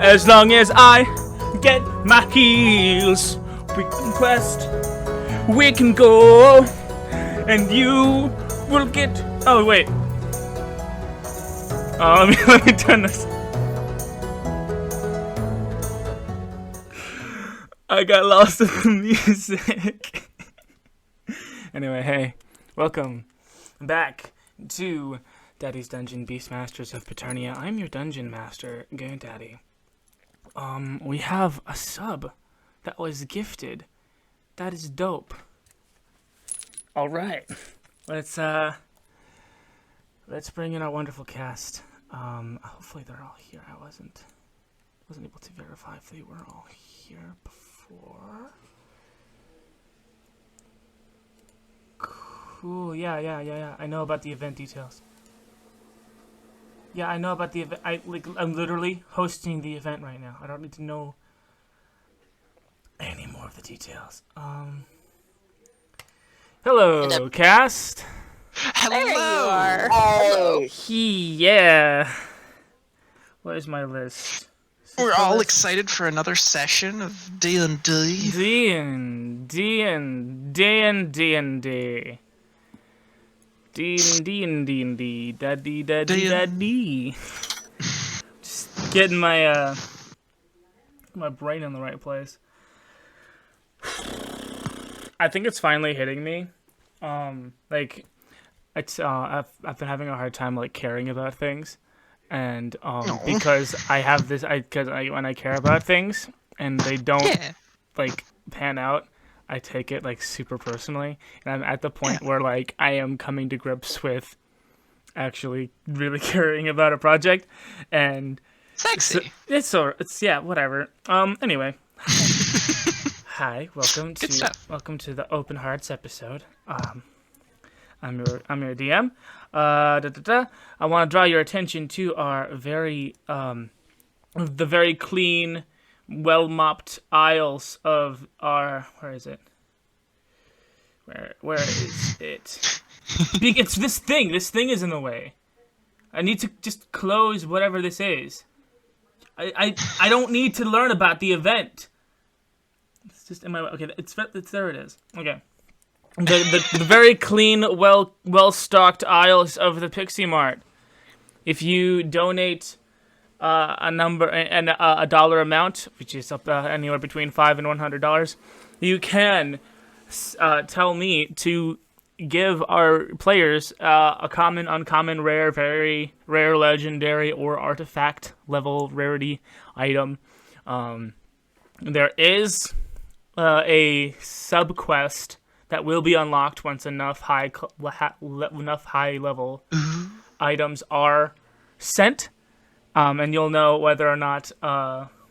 As long as I get my heels, we can quest, we can go, and you will get. Oh wait. Oh, let me turn this. I got lost in the music. Anyway, hey, welcome back to Daddy's Dungeon Beastmasters of Paternia. I'm your dungeon master, Goon Daddy. We have a sub that was gifted. That is dope. All right, let's bring in our wonderful cast. Hopefully they're all here. I wasn't able to verify if they were all here before. Cool. Yeah. I know about the event details. Yeah, I know about the event. I'm literally hosting the event right now. I don't need to know any more of the details. Hello, cast. Hello. There you are. Hello. Yeah. Where's my list? We're all excited for another session of D&D. D&D. Daddy. Just getting my brain in the right place. I think it's finally hitting me. It's I've been having a hard time caring about things, and because I have this, when I care about things and they don't pan out, I take it super personally, and I'm at the point where I am coming to grips with actually really caring about a project, and Sexy. So, it's whatever. Anyway, hi, welcome to the Open Hearts episode. I'm your DM. I want to draw your attention to our the very clean, well-mopped aisles of our... Where is it? Where is it? It's this thing. This thing is in the way. I need to just close whatever this is. I don't need to learn about the event. It's just in my way. Okay, it's there it is. Okay. The very clean, well-stocked aisles of the Pixie Mart. If you donate a number and a dollar amount, which is up anywhere between $5 and $100, you can tell me to give our players a common, uncommon, rare, very rare, legendary, or artifact level rarity item. There is a sub-quest that will be unlocked once enough high level items are sent, and you'll know whether or not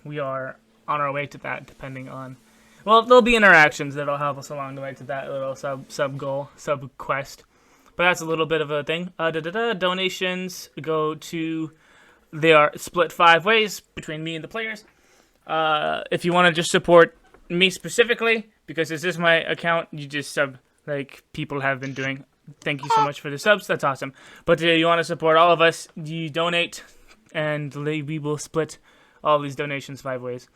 we are on our way to that, depending on. Well, there'll be interactions that'll help us along the way to that little sub goal, sub quest. But that's a little bit of a thing. Donations go to. They are split 5 ways between me and the players. If you want to just support me specifically, because this is my account, you just sub like people have been doing. Thank you so much for the subs. That's awesome. But you want to support all of us, you donate, and we will split all these donations 5 ways.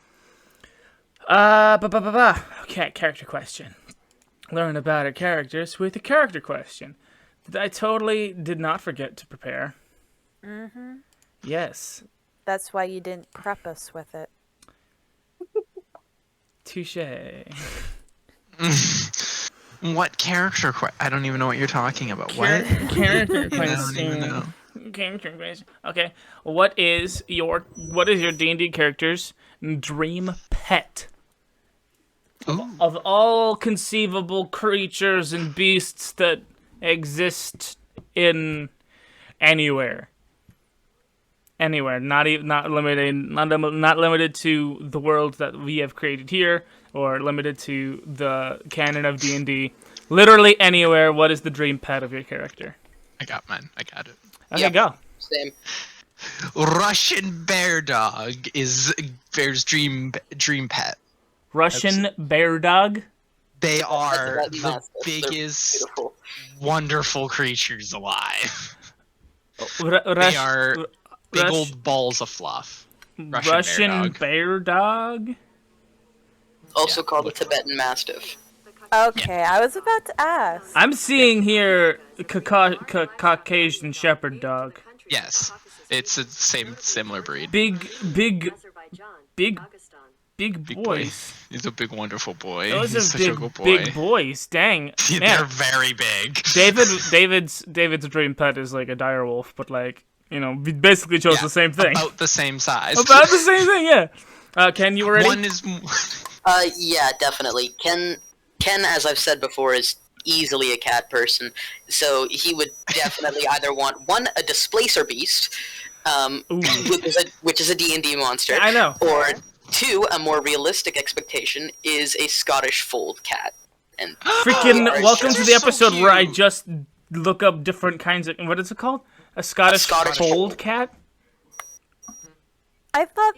Okay, character question. Learn about our characters with a character question that I totally did not forget to prepare. Mm-hmm. Yes. That's why you didn't prep us with it. Touché. What character I don't even know what you're talking about. What? Character question. I don't even know. Character question. Okay. What is your D&D character's dream pet? Of all conceivable creatures and beasts that exist in anywhere, not limited to the world that we have created here, or limited to the canon of D&D. Literally anywhere. What is the dream pet of your character? I got mine. I got it. Okay, go. Same. Russian bear dog is Bear's dream pet. Russian bear dog? They are That's the massive. biggest, They're beautiful. wonderful creatures alive. They They are big old balls of fluff. Russian bear dog. Also called a Tibetan Mastiff. Okay, I was about to ask. I'm seeing here Caucasian Shepherd dog. Yes, it's a similar breed. Big boys. He's a big, wonderful boy. Those He's are such a good boy. big boys. Dang, They're man. very big. David's dream pet is like a direwolf, but like we basically chose the same thing. About the same size. About the same thing, yeah. Ken, you ready? One is. Yeah, definitely. Ken, as I've said before, is easily a cat person, so he would definitely either want a displacer beast, which is a D&D monster. I know. Or 2, a more realistic expectation is a Scottish fold cat. And Freaking welcome to the so episode where I cute. just look up different kinds of what is it called? A Scottish Scottish fold fold. cat? I thought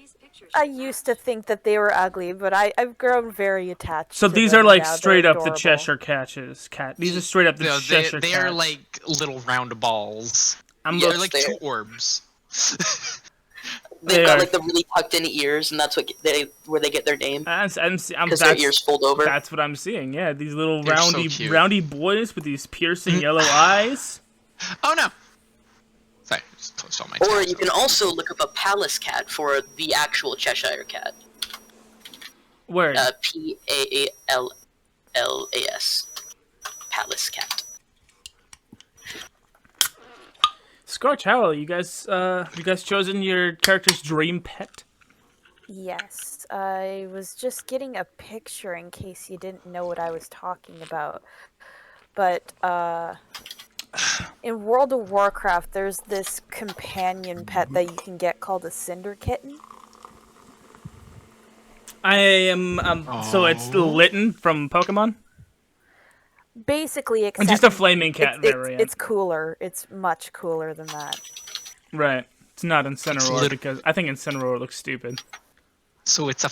I used to think that they were ugly, but I've grown very attached. So to these them are like now. They're straight up the adorable. Cheshire cat. These are straight up the No, Cheshire they cats. are like little round balls. I'm Yeah, They're like they- 2 orbs. they've They got are- like the really tucked in ears, and that's where they get their name, because their ears fold over. That's what I'm seeing. Yeah, these little They're so cute. roundy boys with these piercing yellow eyes. Oh no! Sorry, just closed all my Or tabs. you can also look up a palace cat for the actual Cheshire cat. Word. Pallas. Palace cat. Skortch, Howle, you guys chosen your character's dream pet? Yes, I was just getting a picture in case you didn't know what I was talking about. But in World of Warcraft, there's this companion pet that you can get called a Cinder Kitten. I am so it's Litten from Pokemon. Basically, And except just a flaming cat variant. it's cooler. It's much cooler than that. Right. It's not Incineroar lit- because I think Incineroar looks stupid. So it's a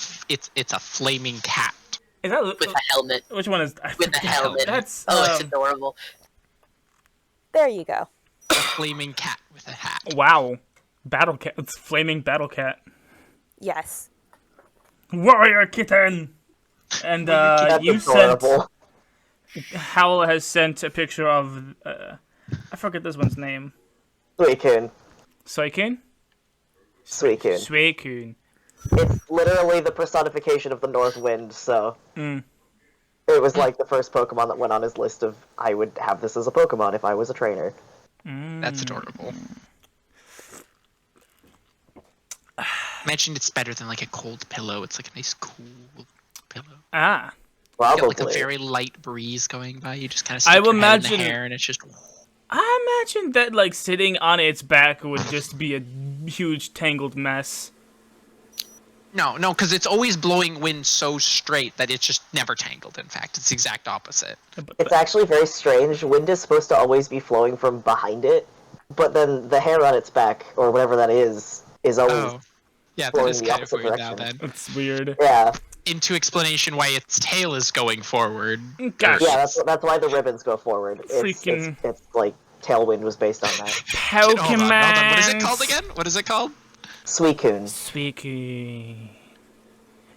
flaming cat. Is that With a helmet. which one is With a helmet. That's It's adorable. There you go. A flaming cat with a hat. wow. Battle cat. It's flaming battle cat. Yes. Warrior kitten. And That's you sent adorable. Howle has sent a picture of I forget this one's name. Suicune. Soykin? Suicune. Suicune. It's literally the personification of the North Wind, so... Mm. It was like the first Pokemon that went on his list of, I would have this as a Pokemon if I was a trainer. That's adorable. Imagine it's better than like a cold pillow. It's like a nice cool pillow. Ah. You get Probably. like a very light breeze going by. You just kind of I stick will your head in imagine- the hair, and it's just. I imagine that like sitting on its back would just be a huge tangled mess. No, because it's always blowing wind so straight that it's just never tangled. In fact, it's the exact opposite. It's actually very strange. Wind is supposed to always be flowing from behind it, but then the hair on its back, or whatever that is always... Oh, yeah, that blowing is the kind of opposite weird now. direction. Then It's weird. Yeah, into explanation why its tail is going forward. Gosh. yeah, that's why the ribbons go forward. Freaking- It's like Tailwind was based on that. Pokemon. Hold on. What is it called again? What is it called? Suicune. Suicune.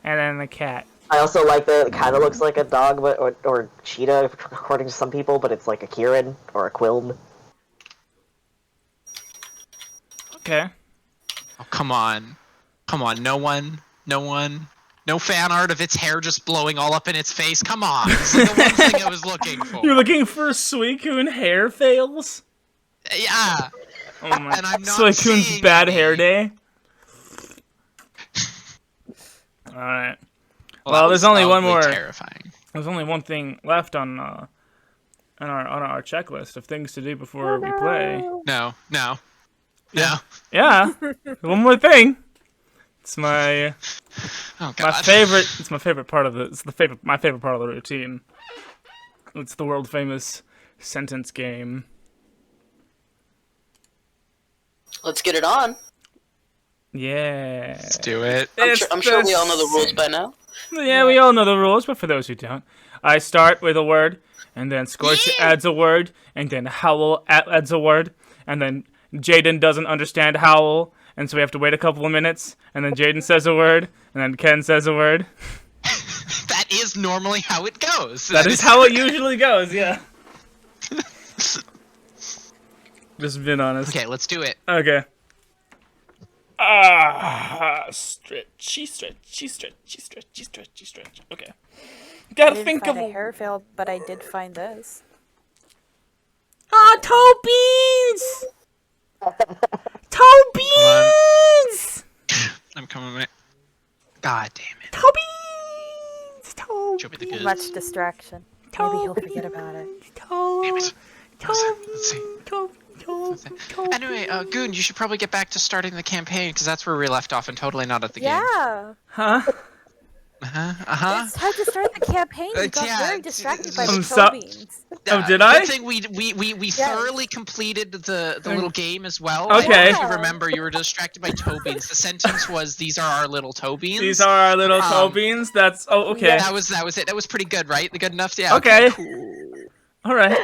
And then the cat. I also like that it kind of looks like a dog, but or cheetah, according to some people, but it's like a Kirin or a Quiln. Okay. Oh, come on. No fan art of its hair just blowing all up in its face. Come on. This is the one thing I was looking for. You're looking for Suicune hair fails? Yeah. Oh my. And I'm not Suicune's seeing bad any. hair day. All right. That Well, was there's only one probably more. Terrifying. There's only one thing left on our checklist of things to do before we play. No. Yeah. One more thing. It's my Oh god. my favorite. It's my favorite part of the. It's my favorite part of the routine. It's the world famous sentence game. Let's get it on. Yeah. Let's do it. I'm sure we all know the rules by now. Yeah, we all know the rules, but for those who don't, I start with a word, and then Skortch adds a word, and then Howle adds a word, and then Jyden doesn't understand Howle, and so we have to wait a couple of minutes, and then Jyden says a word, and then Ken says a word. That is normally how it goes. That is how it usually goes, yeah. Just being honest. Okay, let's do it. Okay. Stretchy. Okay. I Gotta didn't think find of a hair veil, but I did find this. toe beans! Toe beans! I'm coming back. God damn it. Toe beans! Show me the goods. Much distraction. Maybe he'll forget about it. Damn it. Let's see. Anyway, Goon, you should probably get back to starting the campaign, because that's where we left off and totally not at the game. Yeah. Huh? It's time to start the campaign. You got yeah, very distracted by the I'm toe beans. Oh, did I? Good thing we thoroughly completed the little game as well. Okay. If you remember, you were distracted by toe beans. The sentence was, "These are our little toe beans." These are our little toe beans? That's... Oh, okay. Yeah, that was it. That was pretty good, right? Good enough? Yeah. Okay. Cool. Alright.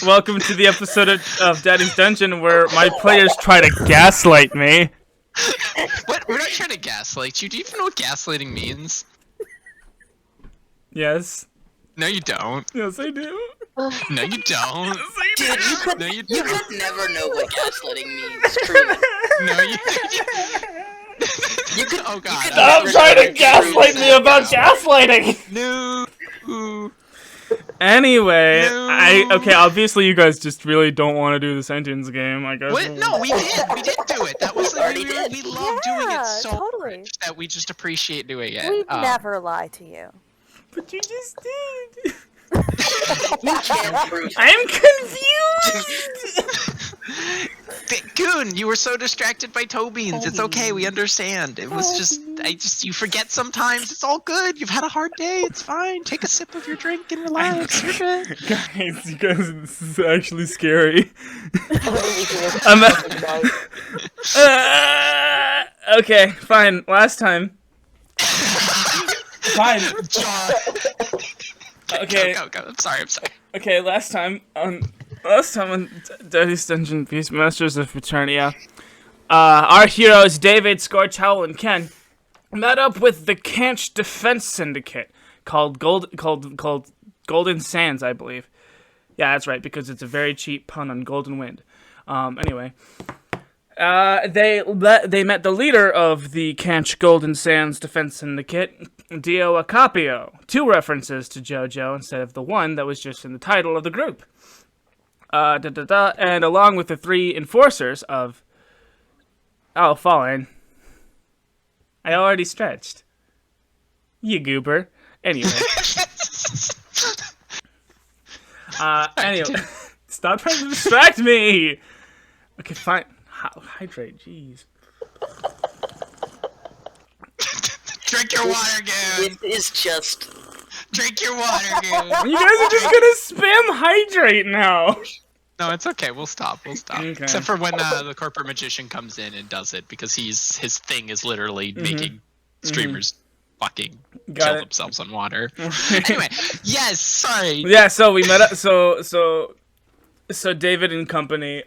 Welcome to the episode of Daddy's Dungeon where my players try to gaslight me. What? We're not trying to gaslight you. Do you even know what gaslighting means? Yes. No, you don't. Yes, I do. No, you don't. Dude, No, you you don't. could never know what gaslighting means, truly. No, you. You could. Oh God. Stop trying to gaslight me about gaslighting! No. Anyway, No. okay, obviously you guys just really don't want to do the sentence game, I guess. What? No, we did. We did do it. That was Already we did. love doing it Yeah, so totally. much that we just appreciate doing it. We never lie to you. But you just did. You can't prove. I'm confused! Goon, you were so distracted by toe beans. It's okay. We understand. It was just, you forget sometimes. It's all good. You've had a hard day. It's fine. Take a sip of your drink and relax. You're good. Guys, you guys, this is actually scary. Okay, fine. Last time. Fine. Okay. Go. I'm sorry. Okay, last time on Daddy's Dungeon Beastmasters of Paternia, our heroes David, Skortch, Howle, and Ken met up with the Canch Defense Syndicate called Golden Sands, I believe. Yeah, that's right, because it's a very cheap pun on Golden Wind. Anyway, they met the leader of the Canch Golden Sands Defense Syndicate, Dio Acapio. 2 references to JoJo instead of the one that was just in the title of the group. And along with the 3 enforcers of... Oh, fine. I already stretched. You goober. Anyway. Anyway. Stop trying to distract me! Okay, fine. Hydrate, jeez. Drink your water, Goon. It is just. Drink your water, Goon. You guys are just gonna spam hydrate now! No, it's okay. We'll stop. Okay. Except for when the corporate magician comes in and does it, because his thing is literally making streamers fucking kill themselves on water. Anyway, yes. Sorry. Yeah. So we met up. So David and company,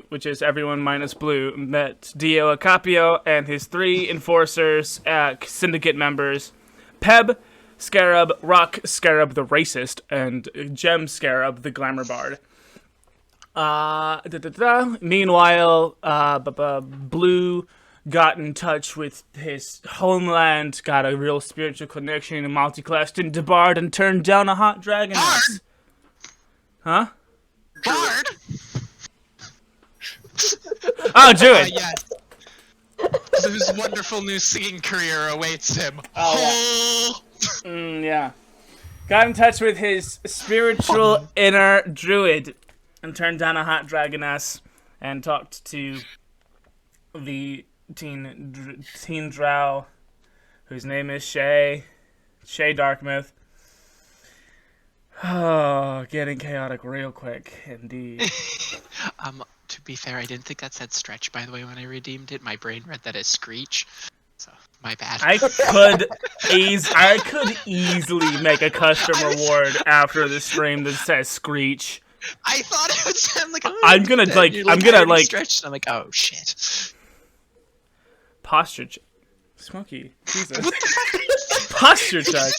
which is everyone minus Blue, met Dio Acapio and his 3 enforcers, syndicate members, Peb, Scarab, Rock Scarab the racist, and Gem Scarab the glamour bard. Meanwhile, Blue got in touch with his homeland, got a real spiritual connection, and multi-classed into bard and turned down a hot dragon. Bard? Huh? Bard? Oh, Jyden. Yes. Whose wonderful new singing career awaits him. Yeah. Got in touch with his spiritual inner druid and turned down a hot dragoness and talked to the teen drow, whose name is Shay Darkmouth. Oh, getting chaotic real quick, indeed. To be fair, I didn't think that said stretch, by the way, when I redeemed it. My brain read that as screech. So, my bad. I could easily make a custom reward after the stream that says Screech. I thought it would sound like I'm gonna, then like, you're I'm gonna, already like- stretched. And I'm like, oh shit. Posture check. Smokey. Jesus. Posture check.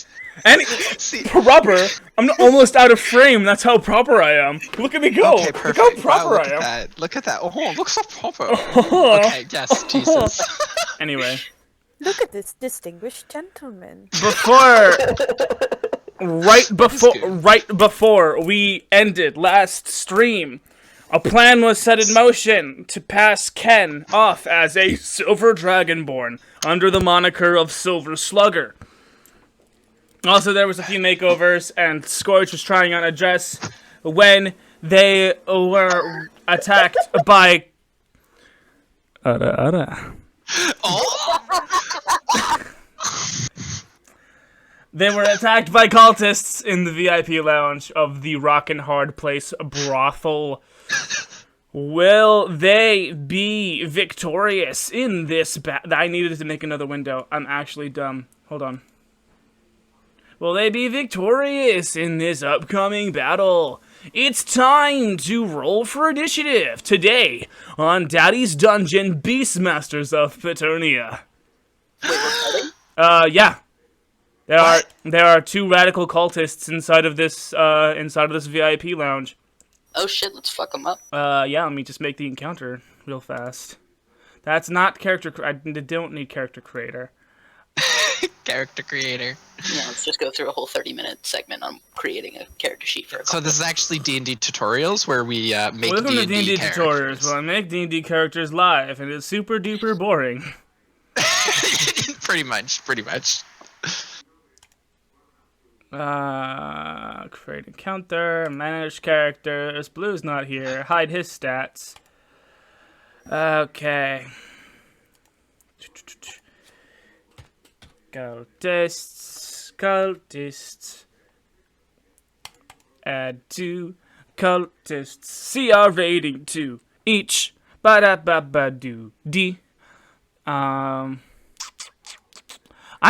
And See, proper. I'm almost out of frame. That's how proper I am. Look at me go. okay, Look perfect. how proper wow, look I am. at that. Look at that. Oh, look so proper. Okay, yes, Jesus. Anyway, Look at this distinguished gentleman. right before we ended last stream, a plan was set in motion to pass Ken off as a Silver Dragonborn under the moniker of Silver Slugger. Also, there was a few makeovers, and Skortch was trying on a dress when they were attacked by... They were attacked by cultists in the VIP lounge of the Rockin' Hard Place brothel. Will they be victorious in this I needed to make another window. I'm actually dumb. Hold on. Will they be victorious in this upcoming battle? It's time to roll for initiative today on Daddy's Dungeon Beastmasters of Paternia. Yeah. There are 2 radical cultists inside of this VIP lounge. Oh shit, let's fuck them up. Yeah, let me just make the encounter real fast. That's not character... I don't need character creator. Character creator. Yeah, let's just go through a whole 30-minute segment on creating a character sheet for a So this is actually D&D tutorials where we make Welcome to D&D D&D tutorials, where I make D&D characters live, and it's super duper boring. Pretty much. Create encounter, manage characters. Blue's not here. Hide his stats. Okay. Cultists. Add 2 cultists. CR rating 2 each. Ba-da-ba-ba-do-dee. I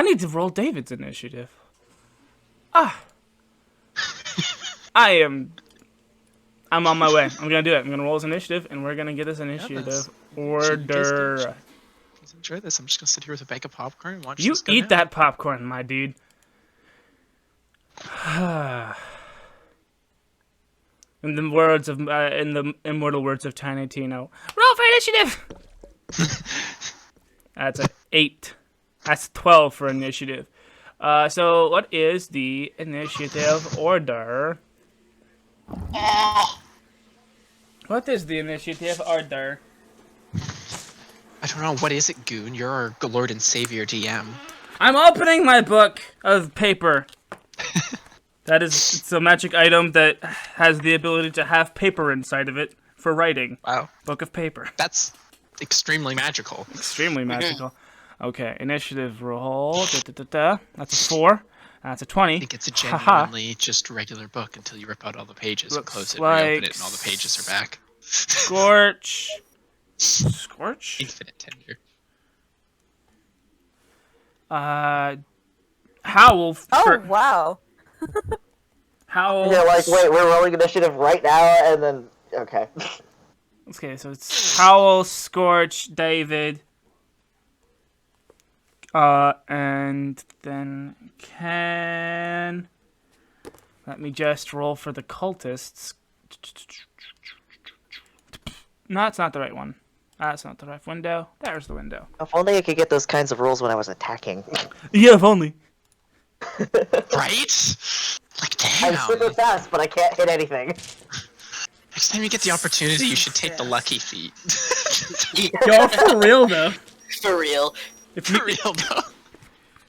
need to roll David's initiative. I'm on my way. I'm gonna do it. I'm gonna roll his initiative, and we're gonna get his initiative order. Please enjoy this. I'm just gonna sit here with a bag of popcorn and watch You this go eat down. that popcorn, my dude. In the words of, in the immortal words of Tiny Tino, roll for initiative. That's an 8. That's 12 for initiative. So what is the initiative order? What is the initiative order? I don't know. What is it, Goon? You're our Lord and Savior DM. I'm opening my book of paper. It's a magic item that has the ability to have paper inside of it for writing. Wow. Book of paper. That's extremely magical. Extremely magical. Okay, initiative roll. That's a 4. That's a 20. I think it's a genuinely just regular book until you rip out all the pages and close it and reopen it and all the pages are back. Skortch. Infinite tenure. Howle. Oh, wow. Howle. Yeah, like, wait, we're rolling initiative right now, and then... Okay. Okay, so it's Howle, Skortch, David, and then Ken. Let me just roll for the cultists. No, that's not the right one. That's not the right window. There's the window. If only I could get those kinds of rolls when I was attacking. Yeah, if only. Right? Like, I'm damn. super fast, but I can't hit anything. Next time you get the opportunity, you should take the lucky feat. Yo, for real though. For real. If you, For real, though.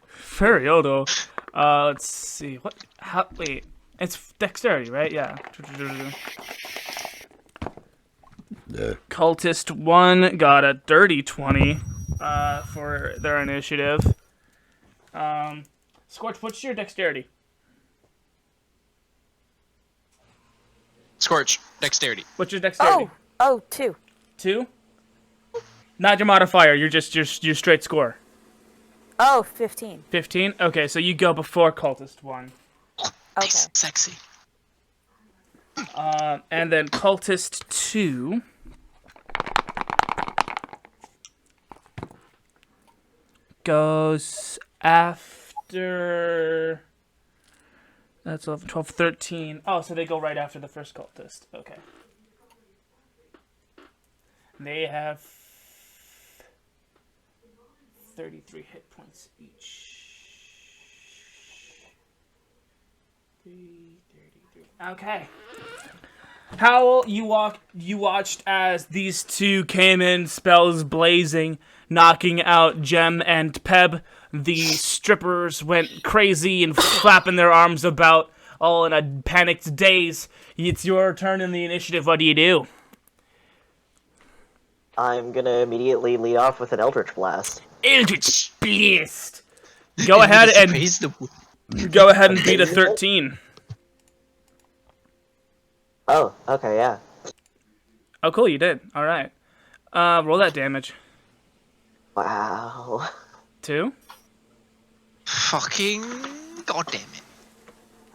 for real though. Let's see. What? How? Wait. It's dexterity, right? Yeah. Cultist 1 got a dirty 20 for their initiative. Skortch, what's your dexterity? Skortch, dexterity. What's your dexterity? Oh, 2. 2? Not your modifier, you're just your straight score. Oh, 15. 15? Okay, so you go before Cultist 1. Okay. Nice, sexy. And then cultist 2 goes after. That's 11, 12, 13. Oh, so they go right after the first cultist. Okay. They have 33 hit points each. 33. Okay. Howle, you watched as these two came in, spells blazing, knocking out Gem and Peb. The strippers went crazy and flapping their arms about, all in a panicked daze. It's your turn in the initiative. What do you do? I'm gonna immediately lead off with an Eldritch Blast. Eldritch Blast. Go ahead and beat a 13. Oh, okay, yeah. Oh, cool, you did. All right. Roll that damage. Wow. 2. Fucking goddamn it.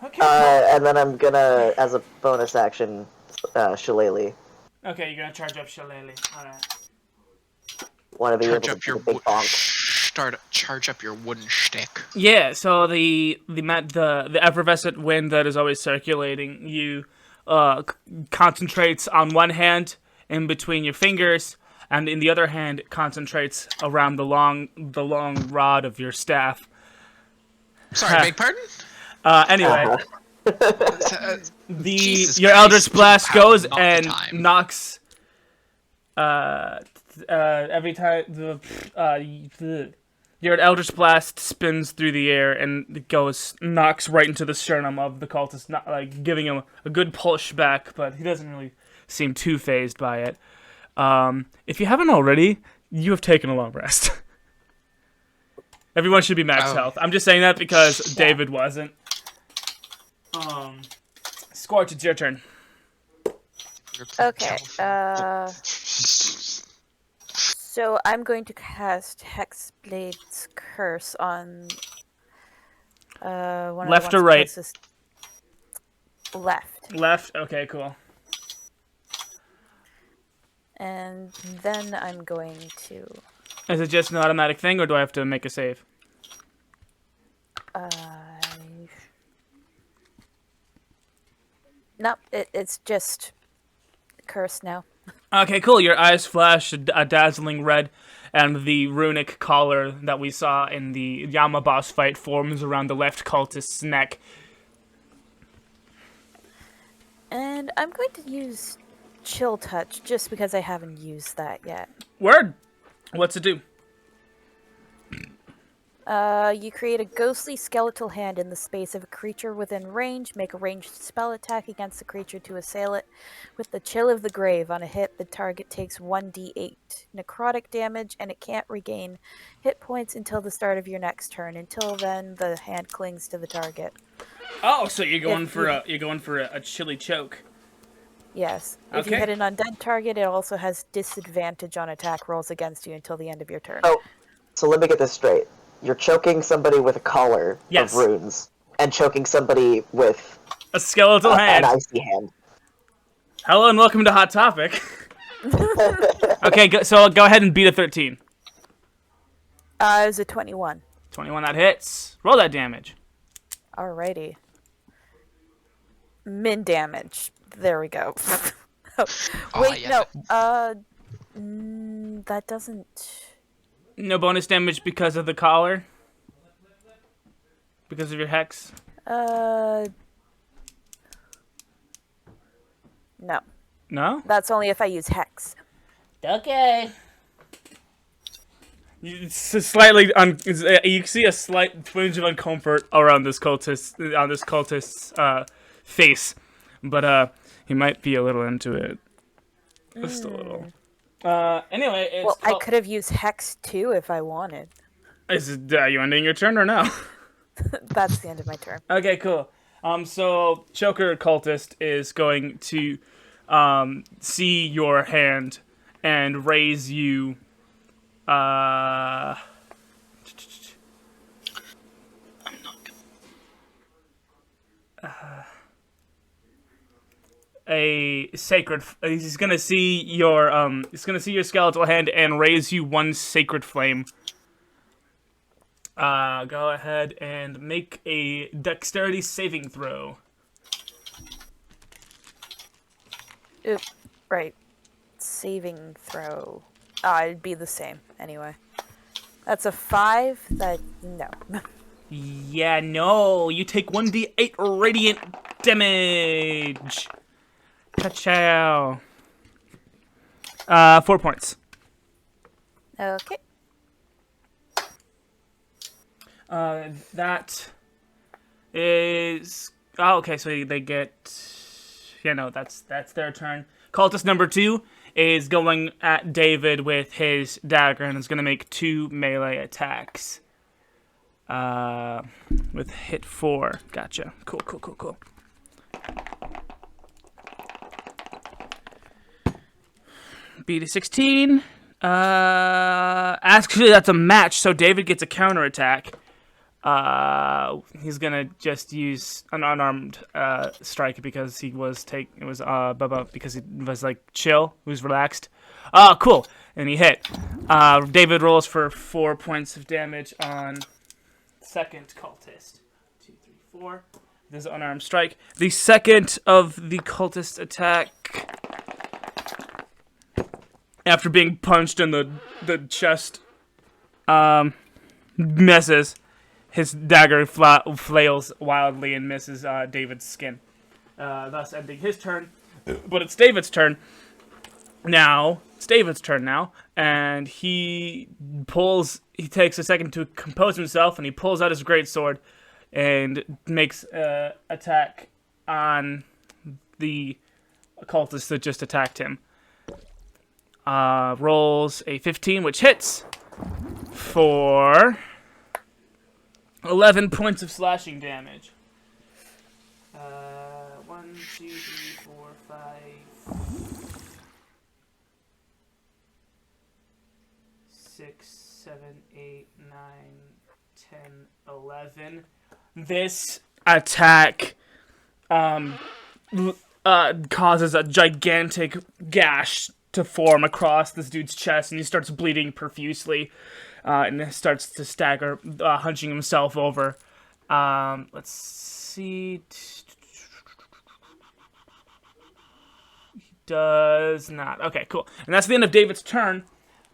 Okay. And then I'm gonna, as a bonus action, Shillelagh. Okay, you're gonna charge up Shillelagh. All right. Want to be Charge able up to your do the big bonk. charge up your wooden stick. Yeah. So the effervescent wind that is always circulating, you concentrates on one hand in between your fingers, and in the other hand it concentrates around the long rod of your staff. Sorry, beg pardon? Anyway, Jesus your Christ, Eldritch Blast pow, goes not the and time. knocks. Every time your Eldritch Blast spins through the air and it knocks right into the sternum of the cultist, not like giving him a good push back, but he doesn't really seem too phased by it. If you haven't already, you have taken a long rest. Everyone should be max health. I'm just saying that because David wasn't. Skortch, it's your turn. Okay, so I'm going to cast Hexblade's Curse on one Left of the or ones right? closest. Left. Left? Okay, cool. And then I'm going to... Is it just an automatic thing, or do I have to make a save? Nope, it's just Curse now. Okay, cool. Your eyes flash a dazzling red, and the runic collar that we saw in the Yama boss fight forms around the left cultist's neck. And I'm going to use Chill Touch, just because I haven't used that yet. Word! What's it do? You create a ghostly skeletal hand in the space of a creature within range. Make a ranged spell attack against the creature to assail it. With the Chill of the Grave, on a hit, the target takes 1d8 necrotic damage, and it can't regain hit points until the start of your next turn. Until then, the hand clings to the target. Oh, so you're going for a chilly choke. Yes. If you Okay. hit an undead target, it also has disadvantage on attack rolls against you until the end of your turn. Oh, so let me get this straight. You're choking somebody with a collar Yes. of runes, and choking somebody with A skeletal hand. an icy hand. Hello and welcome to Hot Topic. Okay, so go ahead and beat a 13. It was a 21. 21, that hits. Roll that damage. Alrighty. Min damage. There we go. Wait, yeah. no. That doesn't... No bonus damage because of the collar? Because of your hex? No. No? That's only if I use Hex. Okay. It's a slightly you see a slight twinge of uncomfort around this cultist's face, but he might be a little into it, just a little. Anyway, it's Well, I could have used Hex too if I wanted. Are you ending your turn or no? That's the end of my turn. Okay, cool. So Choker Cultist is going to see your hand and raise you. I'm not gonna... a sacred. He's gonna see your skeletal hand and raise you one sacred flame. Go ahead and make a dexterity saving throw. Right. Saving throw. It'd be the same anyway. That's a 5. No. Yeah, no. You take 1d8 radiant damage. Ka-chow. 4 points. Okay. That is... Oh, okay, so they get... Yeah, no, that's their turn. Cultist number 2 is going at David with his dagger and is going to make 2 melee attacks. With hit 4. Gotcha. Cool. Beat a 16. Actually, that's a match, so David gets a counterattack. He's gonna just use an unarmed strike because he was because he was like chill, he was relaxed. Cool, and he hit. David rolls for 4 points of damage on second cultist. 2, 3, 4. This is an unarmed strike. The second of the cultist attack, after being punched in the chest, misses. His dagger flails wildly and misses David's skin, thus ending his turn. But it's David's turn now. And he takes a second to compose himself, and he pulls out his greatsword and makes an attack on the cultist that just attacked him. Rolls a 15, which hits for 11 points of slashing damage. 1, 2, 3, 4, 5, 6, 7, 8, 9, 10, 11. This attack causes a gigantic gash to form across this dude's chest, and he starts bleeding profusely. And starts to stagger, hunching himself over. Let's see. He does not. Okay, cool. And that's the end of David's turn.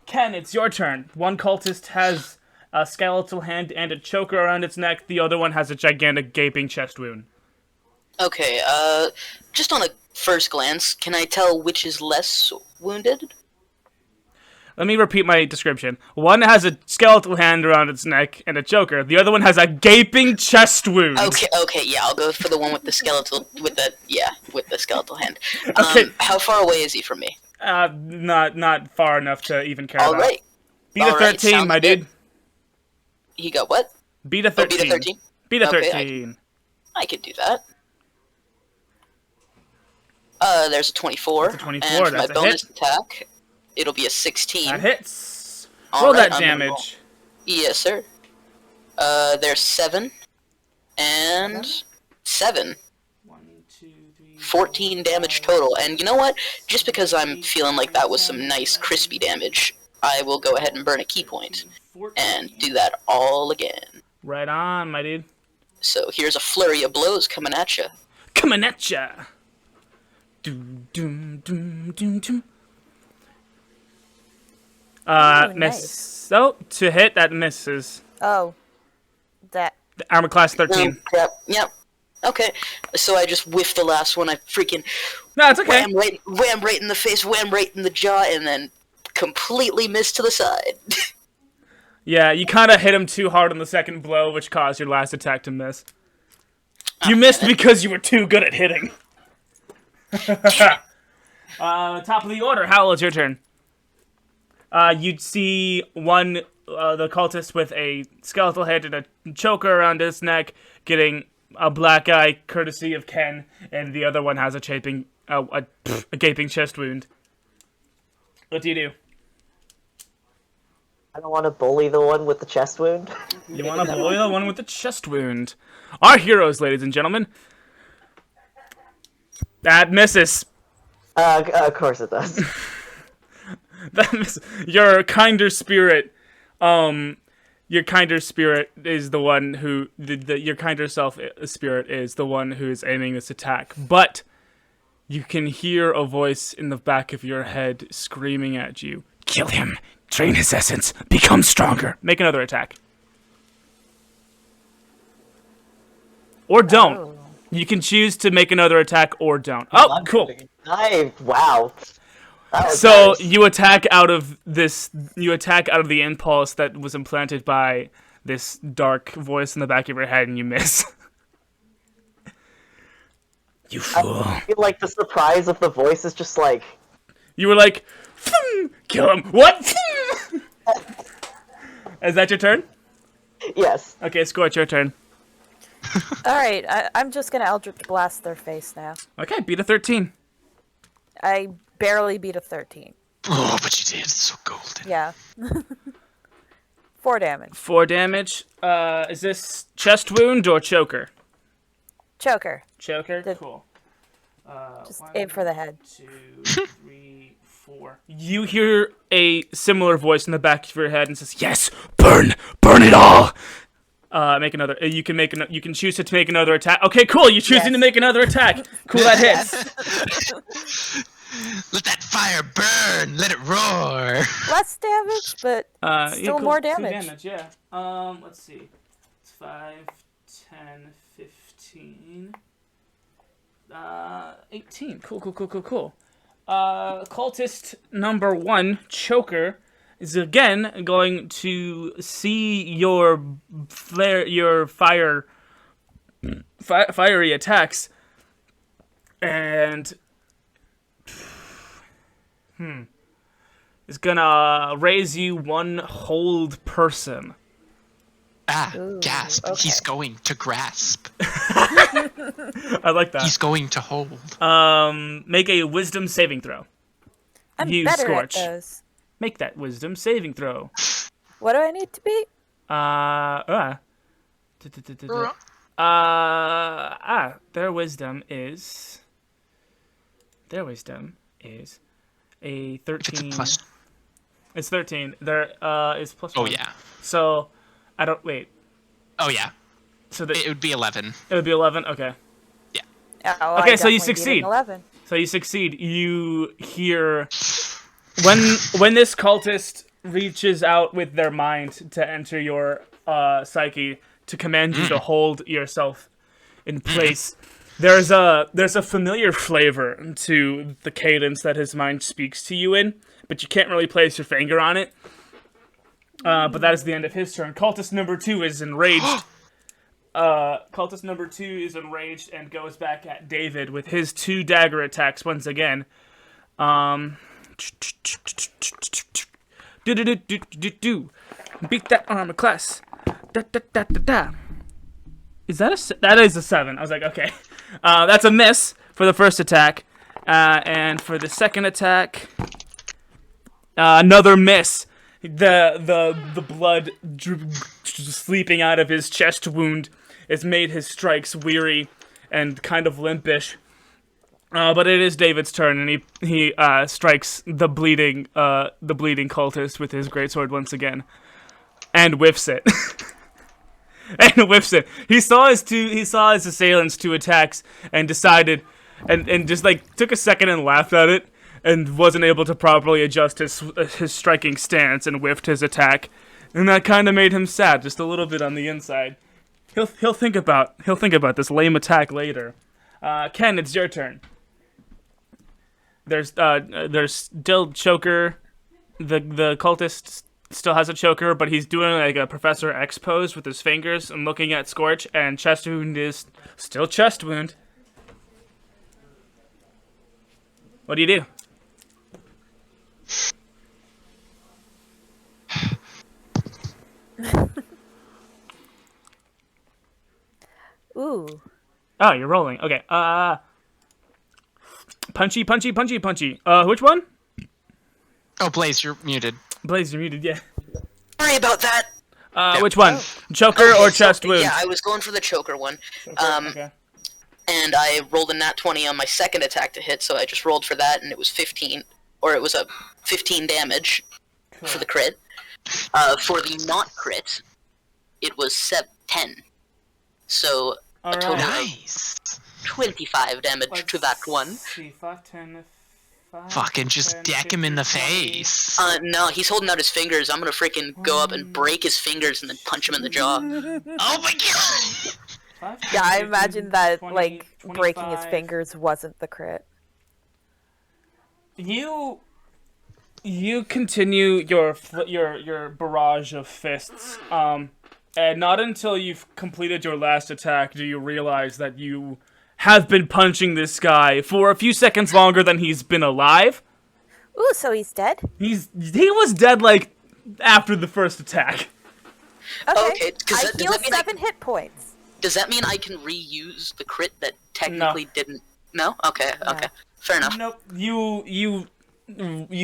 Ken, it's your turn. One cultist has a skeletal hand and a choker around its neck. The other one has a gigantic gaping chest wound. Okay, just on a first glance, can I tell which is less wounded? Let me repeat my description. One has a skeletal hand around its neck and a choker. The other one has a gaping chest wound. Okay, yeah, I'll go for the one with the skeletal hand. Okay. How far away is he from me? Not far enough to even care about. All right. Beat a 13, my dude. He got what? Beat a 13. Beat a 13? Beat a Okay, 13. I could do that. There's a 24. That's a 24, and for that's my a bonus hit. attack, it'll be a 16. That hits. All Roll right, that I'm gonna roll. damage. Yes, sir. There's 7 and 7. 1, 2, 3, 14 damage total. And you know what? Just because I'm feeling like that was some nice crispy damage, I will go ahead and burn a key point and do that all again. Right on, my dude. So here's a flurry of blows coming at you. Coming at ya. Doom, doom, doom, doom, doom. Ooh, Miss. nice. Oh, to hit, that misses. Oh. That. Armor class 13. Crap. Yep. Okay. So I just whiffed the last one. I freaking No, it's okay. wham right in the face, wham right in the jaw, and then completely missed to the side. Yeah, you kind of hit him too hard on the second blow, which caused your last attack to miss. You missed because you were too good at hitting. Top of the order. Howle, it's your turn. You'd see one, the cultist with a skeletal head and a choker around his neck, getting a black eye courtesy of Ken, and the other one has a gaping chest wound. What do you do? I don't want to bully the one with the chest wound. You want to bully the one with the chest wound. Our heroes, ladies and gentlemen. That misses. Of course it does. That misses. Your kinder spirit is the one who your kinder self spirit is the one who is aiming this attack. But you can hear a voice in the back of your head screaming at you. Kill him. Drain his essence. Become stronger. Make another attack. Or don't. Oh. You can choose to make another attack or don't. Oh, cool. Wow. That was So nice. you attack out of this. You attack out of the impulse that was implanted by this dark voice in the back of your head, and you miss. You fool! I feel like the surprise of the voice is just like, You were like, kill him. What? Is that your turn? yes. Okay, Skortch, your turn. Alright, I'm just gonna Eldritch Blast their face now. Okay, beat a 13. I barely beat a 13. Oh, but you did. It's so golden. Yeah. 4 damage. 4 damage. Is this chest wound or choker? Choker. Choker? The- Cool. Just aim for the head. 2, 3, 4. You hear a similar voice in the back of your head and says, "Yes, burn it all." Make another. You can make. You can choose to make another attack. Okay, cool. You're choosing to make another attack. Cool, that hits. Let that fire burn. Let it roar. Less damage, but still more Two damage. Yeah. Let's see. It's 5, 10, 15. 18. Cool. Cultist number 1, Choker, is again going to see your fiery attacks, and is gonna raise you 1 hold person. Ooh, Gasp. okay. He's going to grasp. I like that. He's going to hold. Make a wisdom saving throw. I'm You, better Skortch. at those. Make that wisdom saving throw. What do I need to beat? Their wisdom is a 13. It's 13. There is plus 1. Oh, yeah. So I don't wait. Oh, yeah. So It would be 11. it would be 11. Okay. Oh, Okay, I so you definitely beat an succeed. 11. So you succeed. You hear when this cultist reaches out with their mind to enter your psyche to command you to hold yourself in place. There's a familiar flavor to the cadence that his mind speaks to you in, but you can't really place your finger on it. But that is the end of his turn. Cultist number 2 is enraged. Cultist number 2 is enraged and goes back at David with his 2 dagger attacks once again. Beat that armor class. Is that that is a 7. I was like, okay. That's a miss for the first attack. And for the second attack, another miss. The blood sleeping out of his chest wound has made his strikes weary and kind of limpish. But it is David's turn, and he strikes the bleeding cultist with his greatsword once again, and whiffs it. He saw his assailants' 2 attacks and decided, and just like took a second and laughed at it, and wasn't able to properly adjust his striking stance and whiffed his attack, and that kind of made him sad, just a little bit on the inside. He'll think about this lame attack later. Ken, it's your turn. There's still choker. The cultist still has a choker, but he's doing like a Professor X pose with his fingers and looking at Skortch, and chest wound is still chest wound. What do you do? Ooh. Oh, you're rolling. Okay. Punchy. Which one? Oh, Blaze, you're muted. Blaze, you're muted. Yeah. Sorry about that. Which one? Choker Okay, or chest so, wound? Yeah, I was going for the choker one. Okay. and I rolled a nat 20 on my second attack to hit, so I just rolled for that, and it was 15, or it was a 15 damage for the crit. For the not crit, it was 10. So a total of 25 damage to that one. See, 5, 10, 5, Fucking just 10, deck him in the 20. face. No, he's holding out his fingers. I'm gonna freaking go up and break his fingers and then punch him in the jaw. Oh my god! 5, 10, Yeah, I 15, imagine that 20, like breaking his 25. fingers wasn't the crit. You continue your barrage of fists, and not until you've completed your last attack do you realize that you have been punching this guy for a few seconds longer than he's been alive. Ooh, so he's dead? He was dead like after the first attack. Okay, 'cause I does heal that mean 7 hit points. Does that mean I can reuse the crit that technically didn't? No. Okay. No. Okay. Fair enough. Nope. You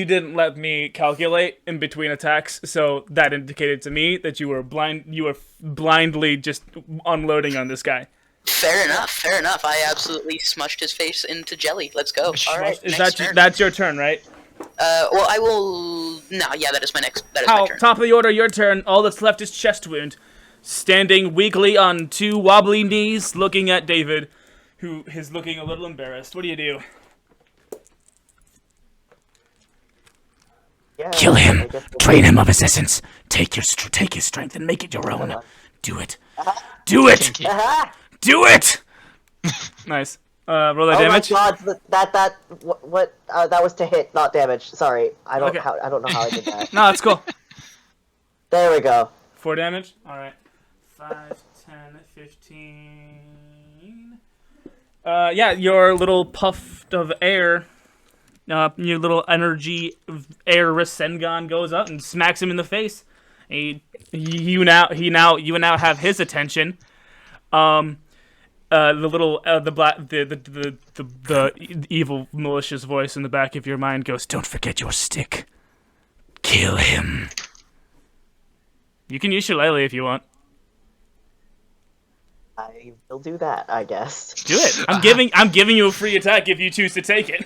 didn't let me calculate in between attacks, so that indicated to me that you were blindly just unloading on this guy. Fair enough. Fair enough. I absolutely smushed his face into jelly. Let's go. All right. Is next that turn. that's your turn, right? Well, I will. No. Yeah, that is my next. That is Howle, my turn. top of the order, your turn. All that's left is Chest Wound, standing weakly on 2 wobbly knees, looking at David, who is looking a little embarrassed. What do you do? Yeah, Kill him. I guess we'll- Drain him of his essence. Take his strength and make it your own. Do it. Do it. Aha! Do it. Nice. Roll that Oh damage. my god, that was to hit, not damage. Sorry, I don't Okay. I don't know how I did that. No, that's cool. There we go. 4 damage. All right. 5, 10, 15. Yeah, your little puff of air, your little energy air Rasengan goes up and smacks him in the face. You now have his attention. The evil malicious voice in the back of your mind goes, Don't forget your stick. Kill him. you can use Shillelagh if you want. I will do that, I guess. Do it. I'm giving you a free attack if you choose to take it.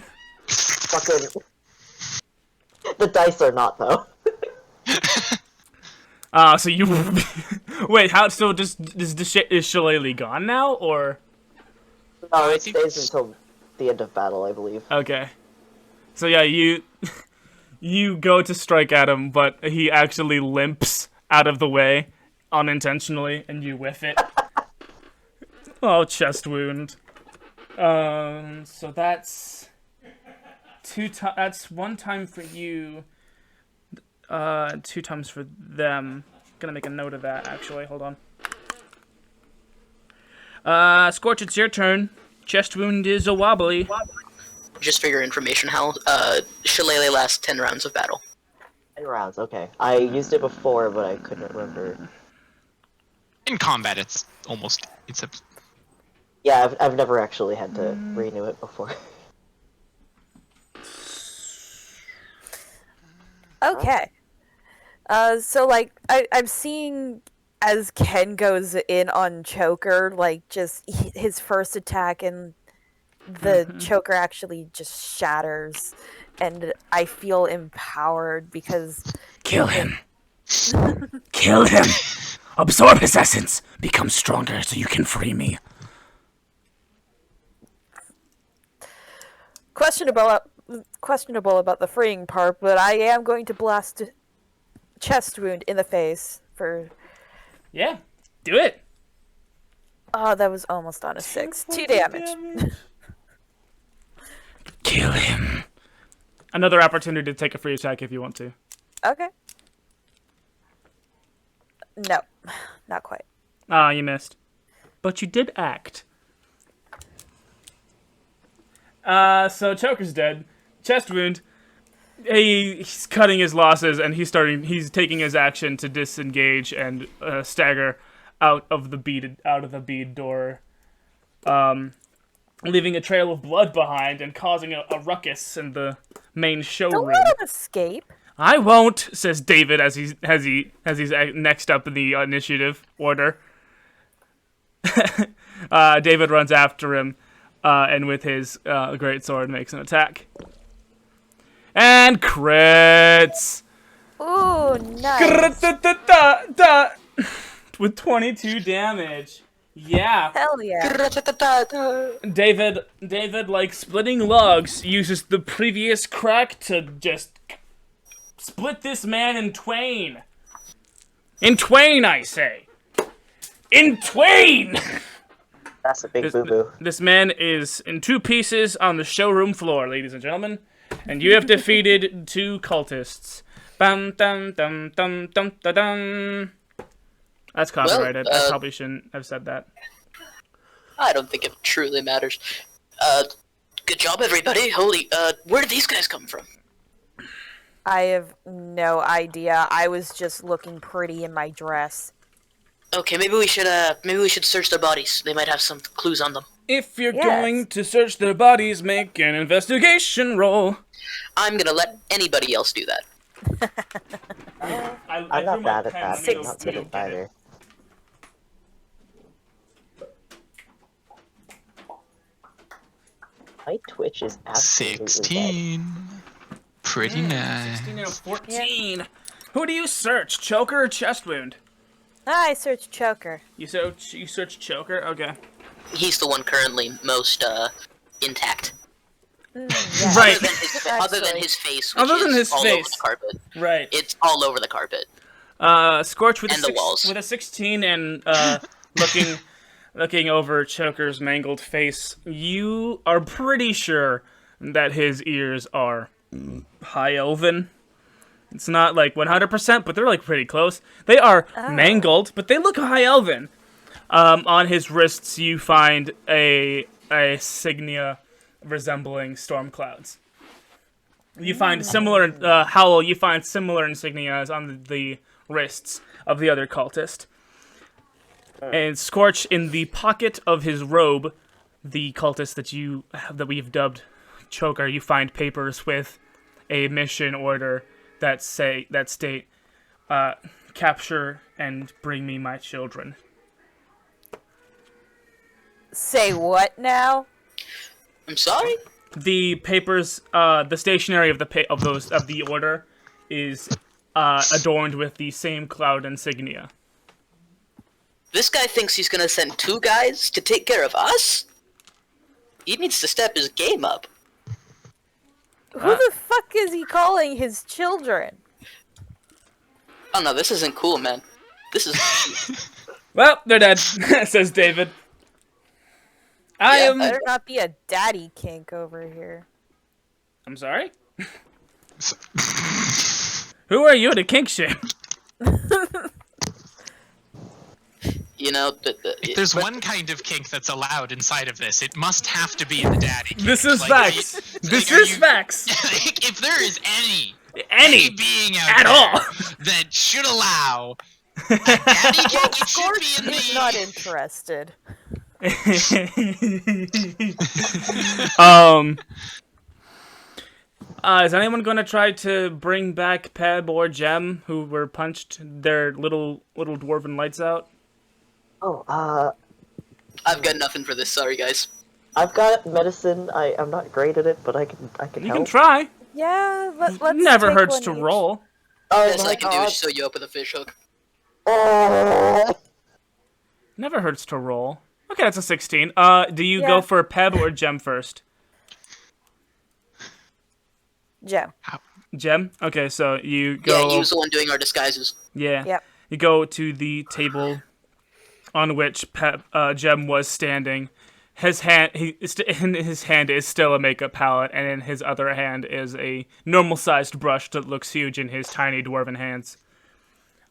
Fucking. The dice are not though. So you wait. How? So is Shillelagh gone now, or No, it stays until the end of battle, I believe. okay? So yeah, you go to strike at him, but he actually limps out of the way unintentionally, and you whiff it. Oh, chest wound. So that's that's 1 time for you. 2 times for them. Gonna make a note of that, actually. Hold on. Skortch, it's your turn. Chest wound is a wobbly. Just for your information, Hal. Shillelagh lasts 10 rounds of battle. 10 rounds, okay. I used it before, but I couldn't remember. In combat, it's a Yeah, I've never actually had to renew it before. Okay. So like I'm seeing as Ken goes in on Choker, like just his first attack and the Choker actually just shatters, and I feel empowered because Kill him. Kill him. Absorb his essence. Become stronger so you can free me. questionable about the freeing part, but I am going to blast Chest Wound in the face for. Yeah, do it. Oh, that was almost on a 6. 2 damage. Kill him. Another opportunity to take a free attack if you want to. Okay. No, not quite. Ah, you missed. But you did act. So Choker's dead. Chest wound. He's cutting his losses, and he's taking his action to disengage and stagger out of the bead door, leaving a trail of blood behind and causing a ruckus in the main Don't showroom. let him escape. I won't, says David as he's next up in the initiative order. David runs after him and with his great sword makes an attack. And crits! Ooh, nice. With 22 damage. Yeah. Hell yeah. David, like splitting logs, uses the previous crack to just split this man in twain. In twain, I say. In twain! That's a big boo-boo. This man is in 2 pieces on the showroom floor, ladies and gentlemen. And you have defeated 2 cultists. Bum dum dum dum dum da dum. That's copyrighted. I probably shouldn't have said that. I don't think it truly matters. Good job, everybody. Holy, where did these guys come from? I have no idea. I was just looking pretty in my dress. Okay, maybe we should search their bodies. They might have some clues on them. If you're Yes. going to search their bodies, make an investigation roll. I'm gonna let anybody else do that. I'm not bad at that. I'm not good 16. at either. My Twitch is absolutely dead. 16. Pretty nice. 16 out of 14. Who do you search, choker or chest wound? I searched choker. You search choker? Okay. He's the one currently most Yeah. intact. Right. Other than Actually. his face, which Other than is his all over face. the carpet. Right. It's all over the carpet. Skortch with And the walls. with a 16 and looking over Choker's mangled face, you are pretty sure that his ears are high elven. It's not like 100%, but they're like pretty close. They are mangled, but they look high elven. On his wrists, you find a insignia resembling storm clouds. You find similar Howle. You find similar insignias on the wrists of the other cultist. And Skortch, in the pocket of his robe, the cultist that we've dubbed Choker, you find papers with a mission order that state, capture and bring me my children. Say what now? I'm sorry? The papers, the stationery of the order is adorned with the same cloud insignia. This guy thinks he's gonna send 2 guys to take care of us? He needs to step his game up. Who the fuck is he calling his children? Oh no, this isn't cool, man. This is... Well, they're dead, says David. Better not be a daddy kink over here. I'm sorry? Who are you to kink shame? You know, If there's one kind of kink that's allowed inside of this, it must have to be the daddy kink. This is Like, facts. This is facts. Like, if there is Any being out at there all. that should allow a daddy kink, it should be in He's the... not interested. Is anyone going to try to bring back Peb or Gem, who were punched their little dwarven lights out? Oh, I've got nothing for this, sorry guys. I've got medicine. I'm not great at it, but I can You help. can try. Yeah, let's Never take hurts one to each. roll. Oh Best my I can do god. is sew you up with a fish hook. Oh. Never hurts to roll. Okay, that's a 16. Do you Yeah. go for Peb or Gem first? Gem. Gem? Okay, so you go... Yeah, he was the one doing our disguises. Yeah. Yep. You go to the table on which Gem was standing. In his hand is still a makeup palette, and in his other hand is a normal-sized brush that looks huge in his tiny dwarven hands.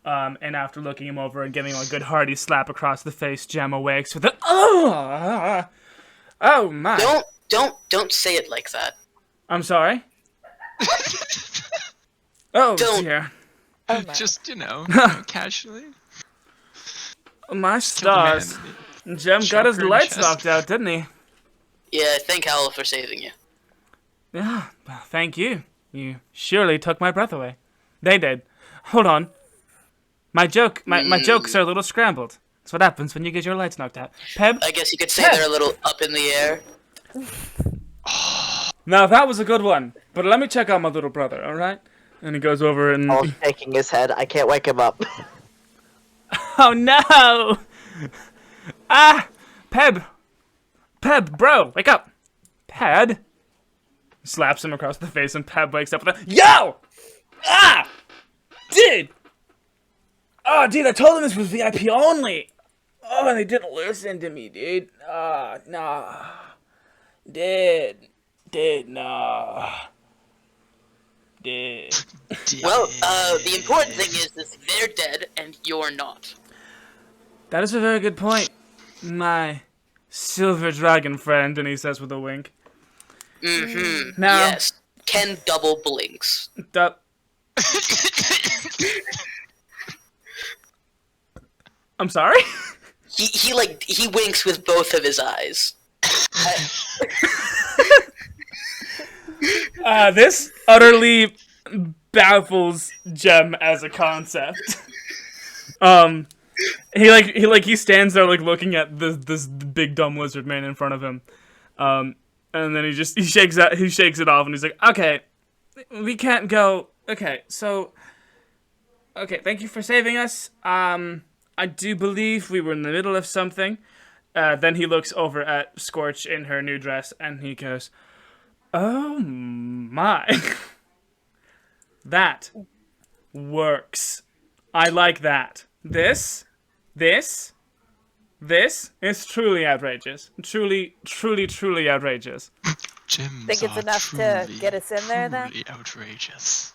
And after looking him over and giving him a good hearty slap across the face, Gem awakes with a oh my! Don't say it like that. I'm sorry. Oh Don't. dear, Oh my. Just, casually. my stars! Gem got his Choker in lights chest. knocked out, didn't he? Yeah, thank Howle for saving you. Yeah, well, thank you. You surely took my breath away. They did. Hold on. My jokes are a little scrambled. That's what happens when you get your lights knocked out. Peb? I guess you could say Yeah. they're a little up in the air. Now that was a good one, but let me check out my little brother, alright? And he goes over and... All shaking his head. I can't wake him up. Oh no! Ah! Peb, bro, wake up! Ped? Slaps him across the face and Peb wakes up with a Yo! Ah! Dude! Oh, dude, I told them this was VIP only! Oh, and they didn't listen to me, dude. Ah, nah. Dude, nah. Dude. Well, the important thing is they're dead and you're not. That is a very good point, my silver dragon friend, and he says with a wink. Mm-hmm. Now, Yes. Ken double blinks. I'm sorry? He winks with both of his eyes. This utterly baffles Gem as a concept. He stands there like looking at this big dumb lizard man in front of him, and then he shakes it off and he's like, okay, we can't go. Okay, thank you for saving us. I do believe we were in the middle of something. Then he looks over at Skortch in her new dress and he goes, oh my, that works. I like that. This is truly outrageous. Truly outrageous. Gems Think it's are enough to truly, get us in there, then? truly outrageous.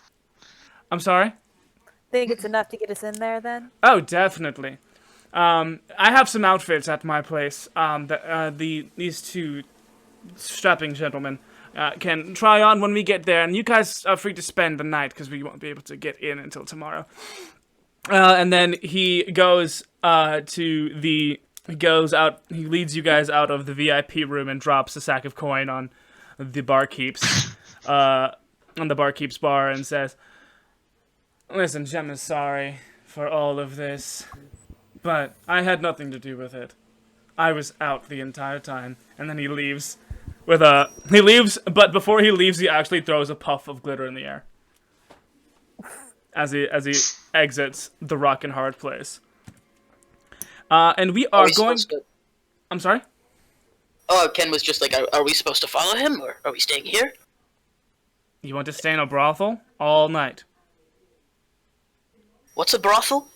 I'm sorry? Think it's enough to get us in there, then? Oh, definitely. I have some outfits at my place that these two strapping gentlemen can try on when we get there, and you guys are free to spend the night because we won't be able to get in until tomorrow. And then he goes he leads you guys out of the VIP room and drops a sack of coin on the barkeep's bar and says, listen, Gem is sorry for all of this, but I had nothing to do with it. I was out the entire time. And then he leaves but before he leaves, he actually throws a puff of glitter in the air as he exits the rock and hard place. And we are going... I'm sorry? Oh, Ken was just like, are we supposed to follow him, or are we staying here? You want to stay in a brothel all night? What's a brothel?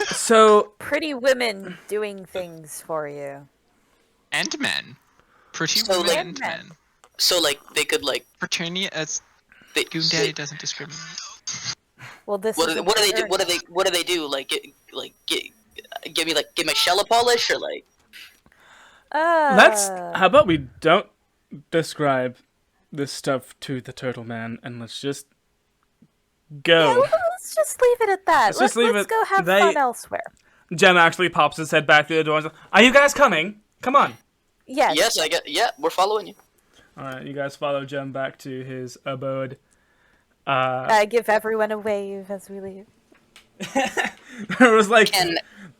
So... Pretty women doing things for you. And men. Pretty So, women like- and men. So, like, they could, like... Paternia as They, Goon Daddy doesn't discriminate. Well, this what is do they do? What do they do? Like, give me my shell polish, or like... How about we don't describe this stuff to the turtle man, and let's just go. Yeah, let's just leave it at that. Let's just leave let's it- go have they- fun elsewhere. Gem actually pops his head back through the door and says, are you guys coming? Come on. Yes. Yes, yeah, we're following you. Alright, you guys follow Gem back to his abode. I give everyone a wave as we leave. There was like... Ken,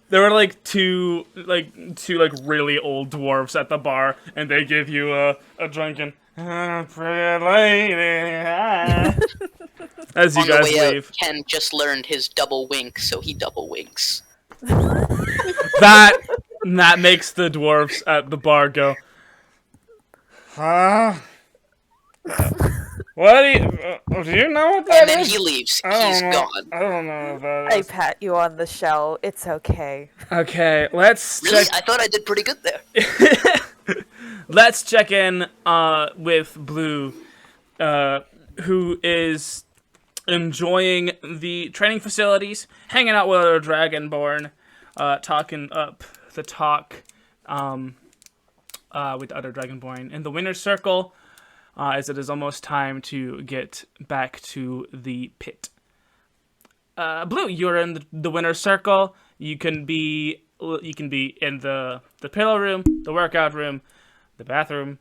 There were two really old dwarves at the bar, and they give you a drink and pretty lady. As you on the guys way leave. out, Ken just learned his double wink, so he double winks. That makes the dwarves at the bar go, huh? What do you know what that And then is? he leaves. I don't He's know. gone. I don't know what that I is. pat you on the shell. It's okay. Okay, let's Really? check. I thought I did pretty good there. Let's check in with Blue, who is enjoying the training facilities, hanging out with other Dragonborn, talking up the talk with other Dragonborn in the Winner's Circle, as it is almost time to get back to the pit. Blue, you're in the Winner's Circle. You can be in the pillow room, the workout room, the bathroom.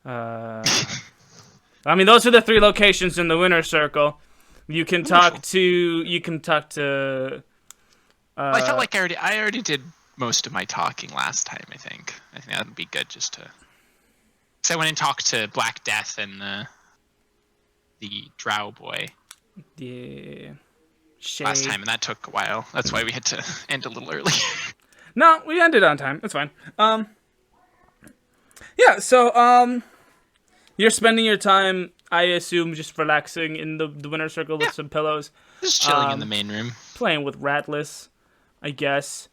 I mean, those are the 3 locations in the Winner's Circle. You can talk to. I felt like I already did most of my talking last time. I think that would be good just to. So I went and talked to Black Death and the Drow boy Yeah. last time, and that took a while. That's why we had to end a little early. No, we ended on time. That's fine. Yeah, so, you're spending your time, I assume, just relaxing in the winter circle with some pillows. Just chilling in the main room. Playing with Ratless, I guess.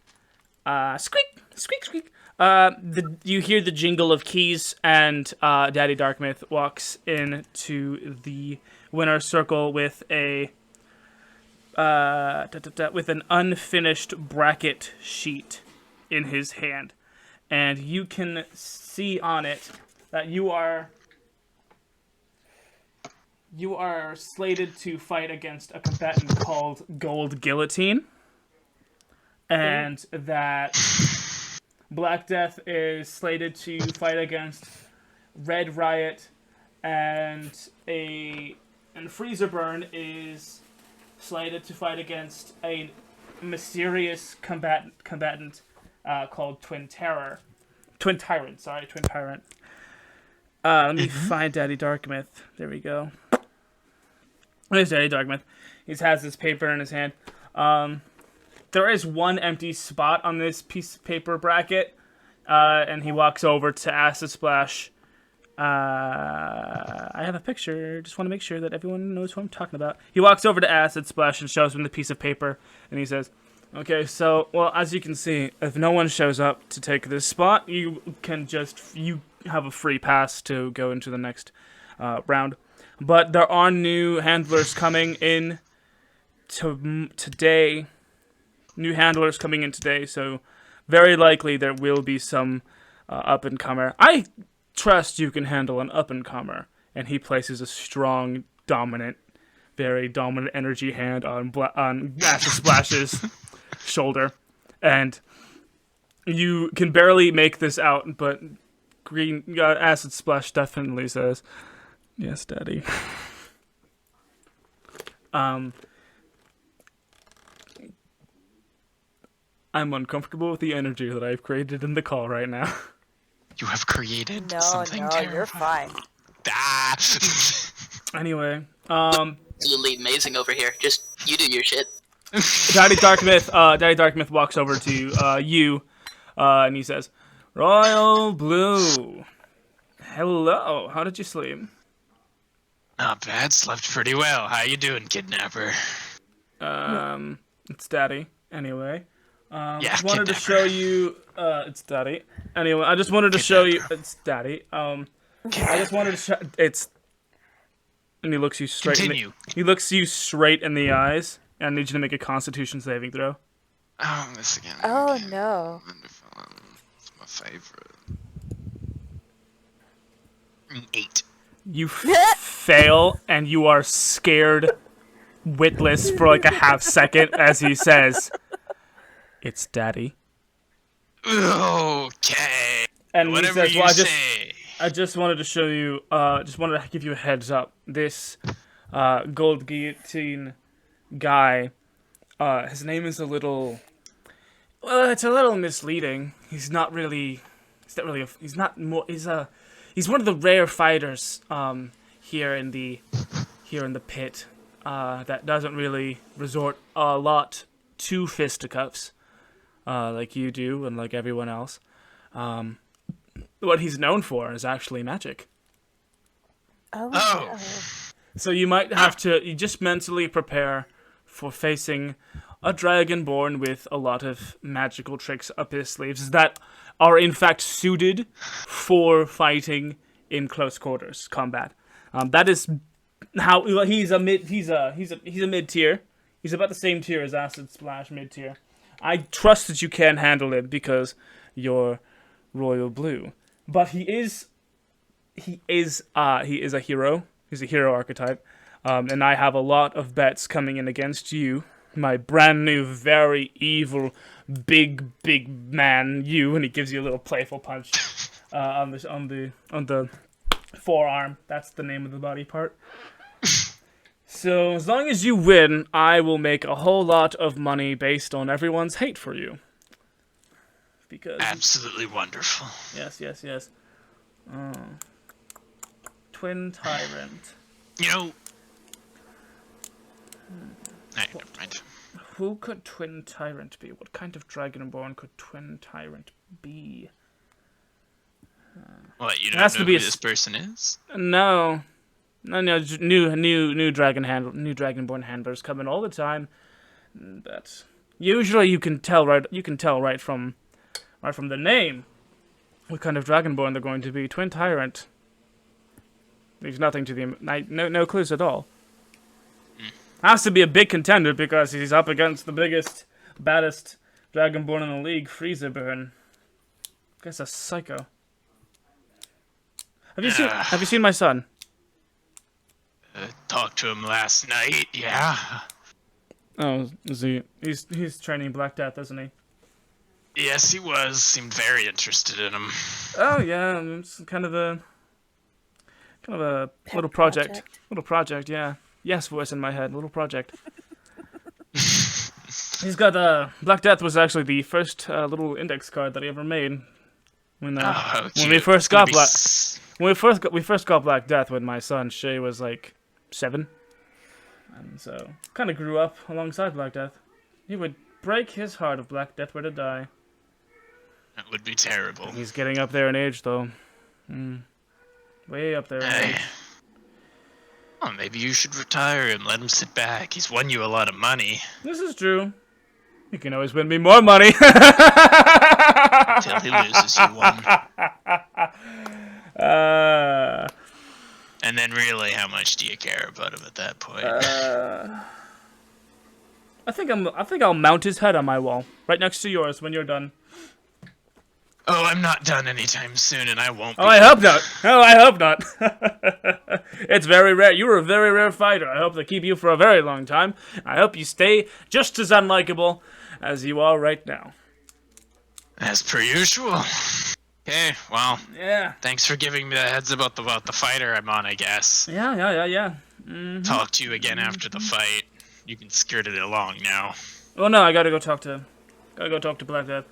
Squeak, squeak, squeak. You hear the jingle of keys, and Daddy Darkmouth walks into the winner circle with with an unfinished bracket sheet in his hand, and you can see on it that you are slated to fight against a combatant called Gold Guillotine, and that Black Death is slated to fight against Red Riot, and Freezer Burn is slated to fight against a mysterious combatant called Twin Tyrant. Let me find Daddy Darkmouth. There we go. There's Daddy Darkmouth. He has this paper in his hand. There is one empty spot on this piece of paper bracket, and he walks over to Acid Splash. I have a picture. Just want to make sure that everyone knows who I'm talking about. He walks over to Acid Splash and shows him the piece of paper, and he says, "Okay, so, well, as you can see, if no one shows up to take this spot, you have a free pass to go into the next round. But there are new handlers coming in today. New handlers coming in today, so very likely there will be some up-and-comer. I trust you can handle an up-and-comer." And he places a strong, very dominant energy hand on Acid Splash's shoulder. And you can barely make this out, but Acid Splash definitely says, "Yes, Daddy." I'm uncomfortable with the energy that I've created in the call right now. You have created No, something terrifying. you're fine. Ah. Anyway, Absolutely amazing over here. Just you do your shit. Daddy Darkmouth walks over to you, and he says, "Royal Blue, hello. How did you sleep?" Not bad. Slept pretty well. How you doing, kidnapper? It's Daddy. Anyway, Yeah, just wanted to kidnapper. show you. It's Daddy. Anyway, I just wanted to show you. It's Daddy. I just wanted to show. It's. And he looks you straight. Continue. He looks you straight in the eyes, and I need you to make a Constitution saving throw. Oh, this again. Oh Okay. no. Wonderful. It's my favorite. 8. You fail, and you are scared witless for like a half second as he says, "It's Daddy." Okay. And Whatever he says, you "Well, say. I just wanted to show you, just wanted to give you a heads up. This Gold Guillotine guy, his name is it's a little misleading. He's one of the rare fighters here in the pit that doesn't really resort a lot to fisticuffs like you do and like everyone else. What he's known for is actually magic. Oh. Oh. So you might have to just mentally prepare for facing a dragonborn with a lot of magical tricks up his sleeves that are in fact suited for fighting in close quarters combat. That is how he's a mid tier. He's about the same tier as Acid Splash, mid tier. I trust that you can handle it because you're Royal Blue. But he is a hero. He's a hero archetype. And I have a lot of bets coming in against you, my brand new, very evil, big man, you. And he gives you a little playful punch on the forearm. That's the name of the body part. So as long as you win, I will make a whole lot of money based on everyone's hate for you. Because Absolutely wonderful. yes. twin tyrant? You know... Nah, never mind. Who could twin tyrant be? What kind of dragonborn could twin tyrant be? What, you It don't has know to who be this person is? No, new dragonborn handlers come in all the time. But usually you can tell right from the name what kind of dragonborn they're going to be. Twin tyrant leaves nothing to the no clues at all. Has to be a big contender because he's up against the biggest, baddest dragonborn in the league, Freezerburn. Guess a psycho. Have you seen my son? Talked to him last night, yeah. Oh, is he? He's training Black Death, isn't he? Yes, he was. Seemed very interested in him. Oh yeah, it's kind of a little project. Little project, yeah. Yes, voice in my head. Little project. He's got Black Death was actually the first little index card that he ever made. When we first got Black Death when my son Shay was like 7, and so kind of grew up alongside Black Death. He would break his heart if Black Death were to die. That would be terrible. He's getting up there in age though. Way up there in age. Well, maybe you should retire and let him sit back. He's won you a lot of money. This is true. You can always win me more money. Until he loses you one. And then really, how much do you care about him at that point? I think I'll mount his head on my wall, right next to yours when you're done. Oh, I'm not done anytime soon, and I won't be. Oh, I hope not. Oh, I hope not. It's very rare. You were a very rare fighter. I hope they keep you for a very long time. I hope you stay just as unlikable as you are right now. As per usual. Okay, well. Yeah. Thanks for giving me the heads about the fighter I'm on, I guess. Yeah. Mm-hmm. Talk to you again after the fight. You can skirt it along now. Well, no, I gotta go talk to Black Death.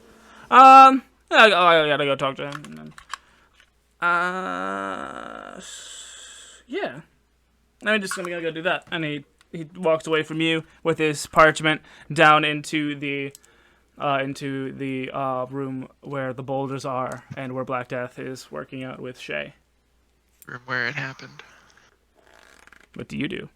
I gotta go talk to him. Yeah. I'm just gonna go do that. And he walks away from you with his parchment down into the room where the boulders are and where Black Death is working out with Shay. Room where it happened. What do you do?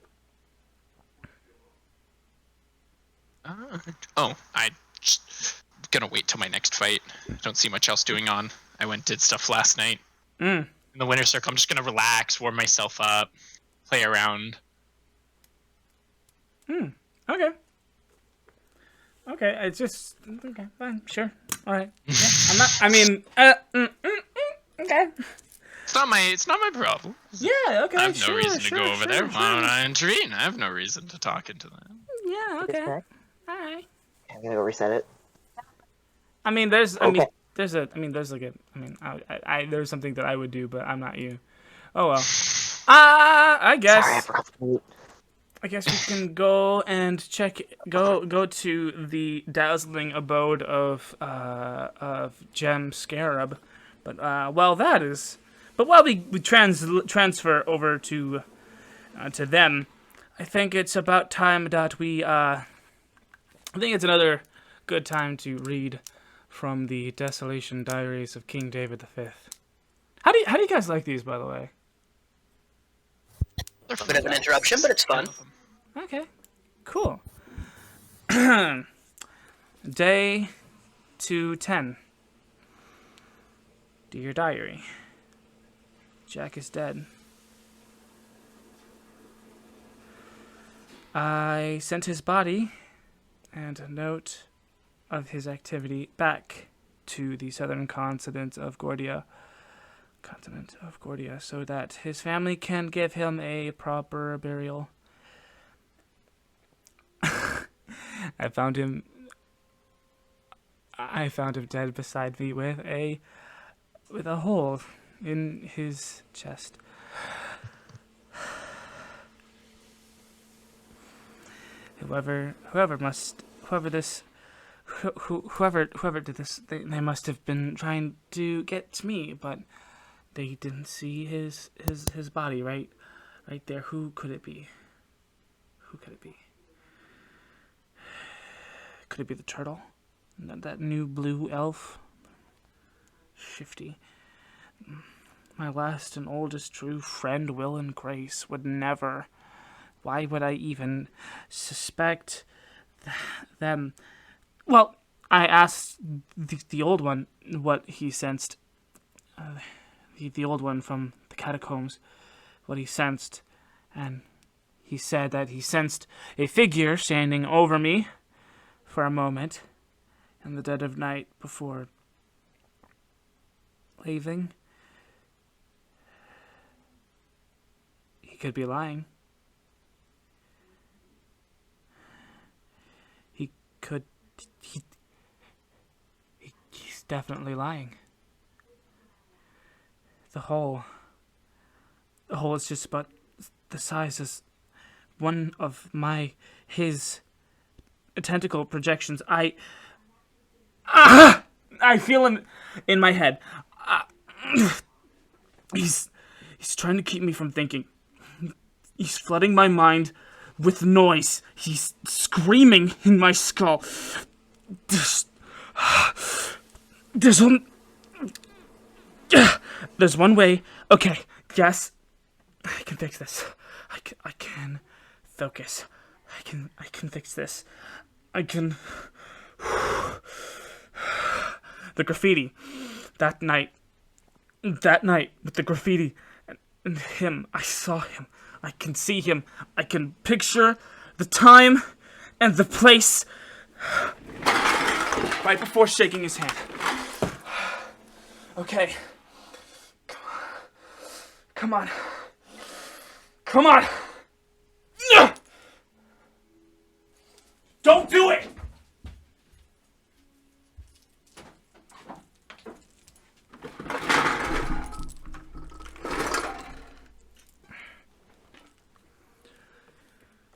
I just gonna wait till my next fight. Don't see much else doing on. I did stuff last night. In the winter circle, I'm just gonna relax, warm myself up, play around. Okay. Okay, it's just okay. Fine, sure. All right. Yeah, I'm not. I mean, okay. It's not my problem. Yeah. Okay. I have no reason to go over there. Why don't I intervene? I have no reason to talk into that. Yeah. Okay. All right. I'm gonna go reset it. I mean, there's there's something that I would do, but I'm not you. Oh well. I guess. Sorry, I forgot to mute. I guess we can go and go to the dazzling abode of Gem Scarab, but while we transfer over to them, I think it's about time that we I think it's another good time to read from the Desolation Diaries of King David V. How do you guys like these, by the way? A bit of an interruption, but it's fun. Okay, cool. Day 210. Dear Diary. Jack is dead. I sent his body and a note of his activity back to the southern continent of Gordia, so that his family can give him a proper burial. I found him dead beside me with a hole in his chest. Whoever did this, they must have been trying to get me, but They didn't see his body, right there. Who could it be? Who could it be? Could it be the turtle? That new blue elf? Shifty. My last and oldest true friend, Will and Grace, would never. Why would I even suspect them? Well, I asked the old one what he sensed. The old one from the catacombs, what he sensed, and he said that he sensed a figure standing over me for a moment in the dead of night before leaving. He could be lying. He's definitely lying. The hole is just about the size as one of his tentacle projections. I feel him in my head. He's trying to keep me from thinking. He's flooding my mind with noise. He's screaming in my skull. There's one way. Okay, yes, I can fix this. I can focus. I can fix this. I can. The graffiti. That night with the graffiti and him. I saw him. I can see him. I can picture the time and the place right before shaking his hand. Okay. Come on. Come on. Don't do it!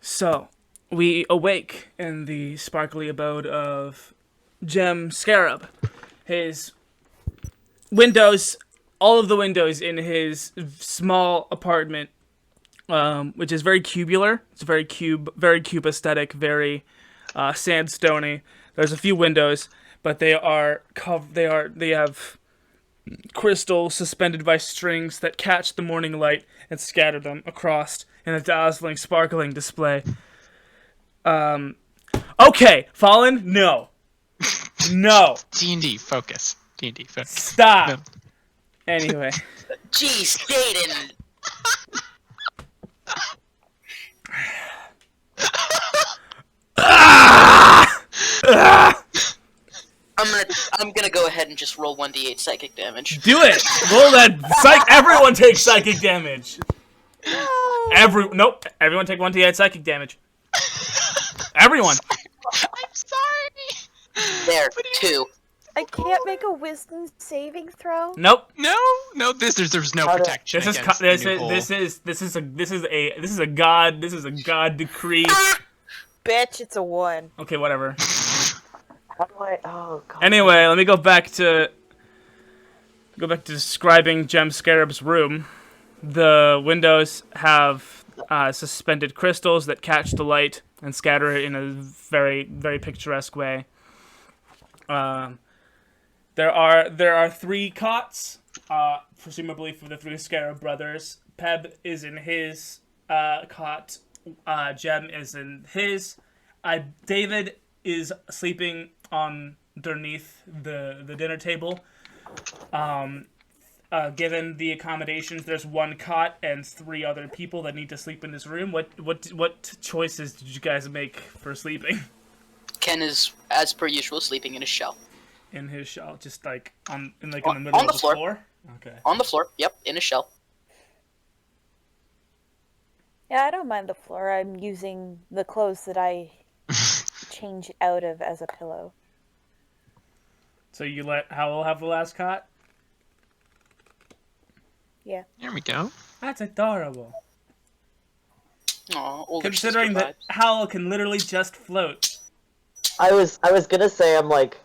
So, we awake in the sparkly abode of Gem Scarab. His windows, all of the windows in his small apartment, which is very cubular. It's very cube aesthetic, very sandstony. There's a few windows, but they have crystals suspended by strings that catch the morning light and scatter them across in a dazzling, sparkling display. Okay, Fallen, no. No. D&D, focus. D&D, focus. Stop. No. Anyway. Jeez, Jyden! I'm gonna go ahead and just roll 1d8 psychic damage. Do it! Roll that everyone takes psychic damage. Nope. Everyone take 1d8 psychic damage. Everyone. I'm sorry. There, 2. I can't make a wisdom saving throw. Nope. No. There's no protection. This is a god decree. Bitch, it's a 1. Okay, whatever. How do I? Oh god. Anyway, let me go back to describing Gem Scarab's room. The windows have suspended crystals that catch the light and scatter it in a very, very picturesque way. There are 3 cots, presumably for the 3 Scarab brothers. Peb is in his cot. Gem is in his. David is sleeping underneath the dinner table. Given the accommodations, there's 1 cot and 3 other people that need to sleep in this room. What choices did you guys make for sleeping? Ken is, as per usual, sleeping in his shell. In his shell, just like in the middle of the floor. Okay. On the floor, yep, in his shell. Yeah, I don't mind the floor. I'm using the clothes that I change out of as a pillow. So you let Howle have the last cot? Yeah. There we go. That's adorable. Aw, older Considering sister that vibes. Howle can literally just float. I was gonna say I'm like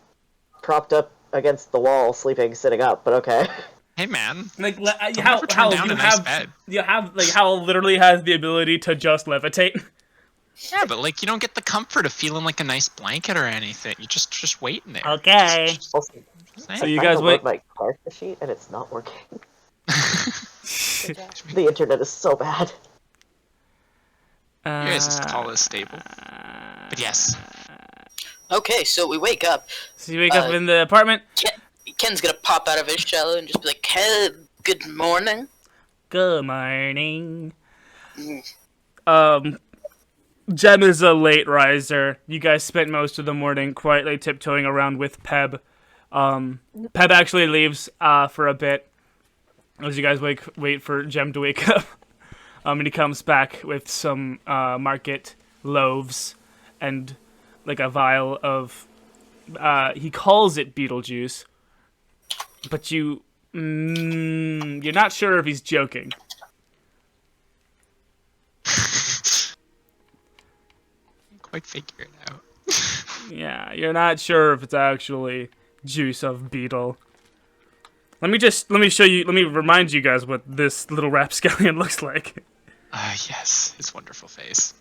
propped up against the wall, sitting up, but okay. Hey, man. Like Don't how ever turn down you a nice have bed. like Howle literally has the ability to just levitate. Yeah, but like you don't get the comfort of feeling like a nice blanket or anything. You just wait in there. Okay. Also, So you I'm trying guys to wait. load my character sheet and it's not working. Good job. The internet is so bad. You guys just call this stable. But yes. Okay, so we wake up. So you wake up in the apartment. Ken's gonna pop out of his shell and just be like, "Hey, good morning." Good morning. Jem is a late riser. You guys spent most of the morning quietly tiptoeing around with Peb. Peb actually leaves for a bit as you guys wait for Jem to wake up. And he comes back with some market loaves and like a vial of he calls it Beetlejuice, but you're not sure if he's joking. Quite figure it out. Yeah, you're not sure if it's actually juice of beetle. Let me remind you guys what this little rapscallion looks like. Yes, his wonderful face.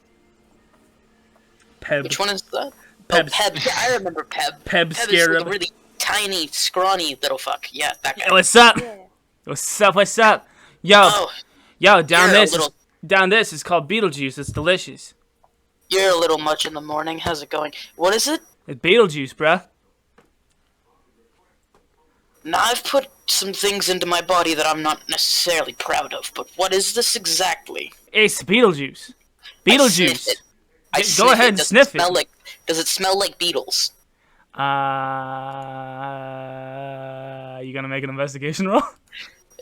Peb. Which one is that? Peb. Oh, Peb. Yeah, I remember Peb. Peb Peb is Scarab. like a really tiny, scrawny little fuck. Yeah, that guy. Hey, what's up? Yeah. What's up? Yo, Oh, down you're a this little- down this is called Beetlejuice. It's delicious. you're a little much in the morning. How's it going? What is it? It's Beetlejuice, bruh. Now, I've put some things into my body that I'm not necessarily proud of, but what is this exactly? It's Beetlejuice. I Beetlejuice. sniff it. I Go sniff ahead and Does sniff smell it. Like, does it smell like beetles? You gonna make an investigation roll?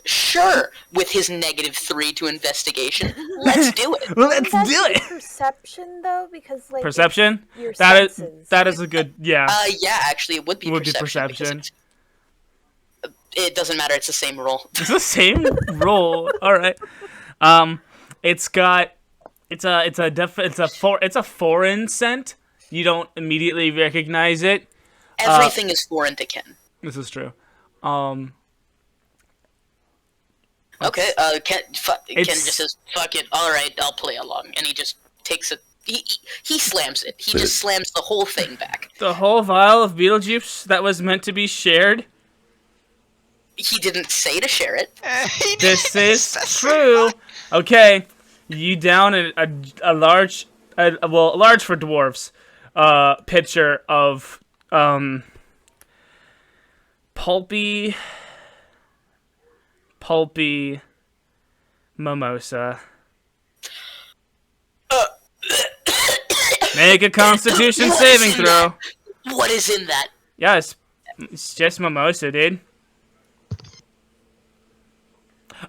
Sure. With his -3 to investigation, let's do it. Let's That's do it. Perception though, because like Perception? it's your That senses. is a good yeah. Yeah, actually, it would be Would be perception. because perception. It doesn't matter. It's the same roll. It's the same roll. All right. It's a foreign scent. You don't immediately recognize it. Everything is foreign to Ken. This is true. Okay. Ken It's- just says, "Fuck it. All right, I'll play along," and he just takes it. He slams it. He just slams the whole thing back. The whole vial of Beetlejuice that was meant to be shared. He didn't say to share it. This is true. Okay, you down a large, large for dwarves, pitcher of pulpy mimosa. Make a Constitution What saving is in throw. What is in that? Yeah, it's just mimosa, dude.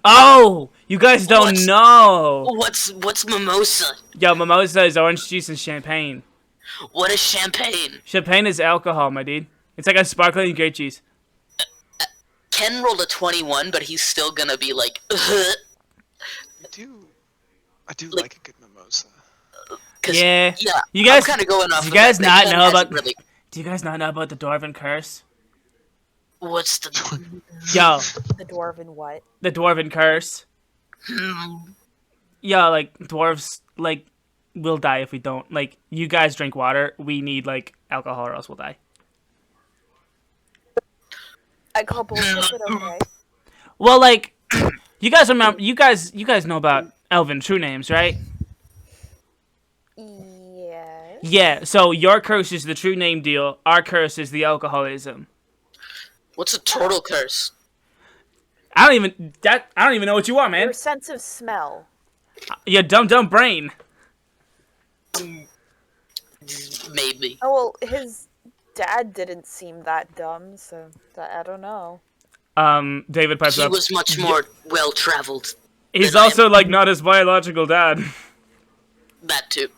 Oh, you guys don't What's- know. What's mimosa? Yo, mimosa is orange juice and champagne. What is champagne? Champagne is alcohol, my dude. It's like a sparkling grape cheese. Ken rolled a 21, but he's still gonna be like, I do like a good mimosa. 'cause, Yeah. yeah. You guys- I'm kind of going off. you of guys that not Ken know hasn't about- Really, Do you guys not know about the Dwarven curse? what's the? Yo, The dwarven what? the Dwarven curse. Yo, like dwarves, like will die if we don't. Like you guys drink water, we need like alcohol or else we'll die. I call bullshit, but okay. Well, like you guys remember, you guys know about Elven true names, right? Yes. Yeah. So your curse is the true name deal. Our curse is the alcoholism. What's a turtle curse? I don't even know what you are, man. Your sense of smell. Your dumb brain. Maybe. Oh well, his dad didn't seem that dumb, so I don't know. David pipes He up. was much more well-traveled. He's than I also am. like not his biological dad. That too.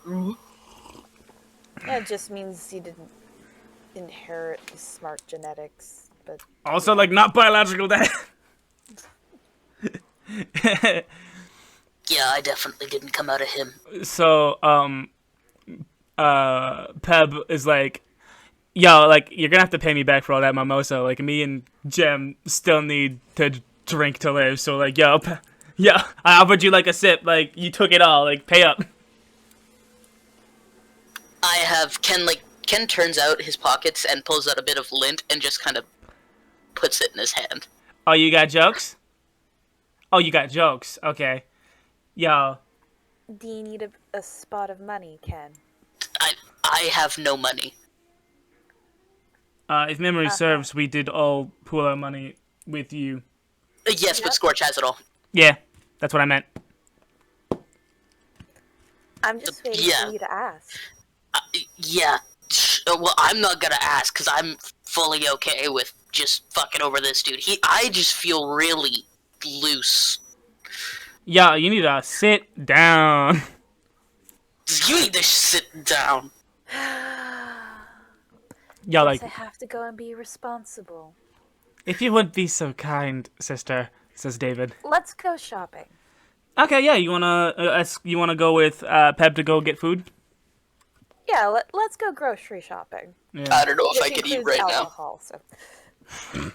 Yeah, it just means he didn't inherit the smart genetics, but Also like not biological dad. Yeah, I definitely didn't come out of him. So Peb is like, yo, like you're gonna have to pay me back for all that mimosa. Like me and Jem still need to drink to live. So like, yo, yeah, I offered you like a sip. Like you took it all. Like pay up. I have Ken turns out his pockets and pulls out a bit of lint and just kind of puts it in his hand. Oh, you got jokes? Oh, you got jokes. Okay. Yo. Do you need a spot of money, Ken? I have no money. If memory serves, we did all pool our money with you. Yes, but Skortch has it all. Yeah, that's what I meant. I'm just waiting for you to ask. Yeah. Well, I'm not gonna ask because I'm fully okay with just fucking over this dude. I just feel really loose. Yeah, you need to sit down. You need to sit down. Yeah, like, I have to go and be responsible. if you would be so kind, sister, says David. Let's go shopping. Okay, yeah, you wanna go with Pep to go get food? Yeah, let's go grocery shopping. Yeah. I don't know if I Which could eat includes right now. alcohol, so.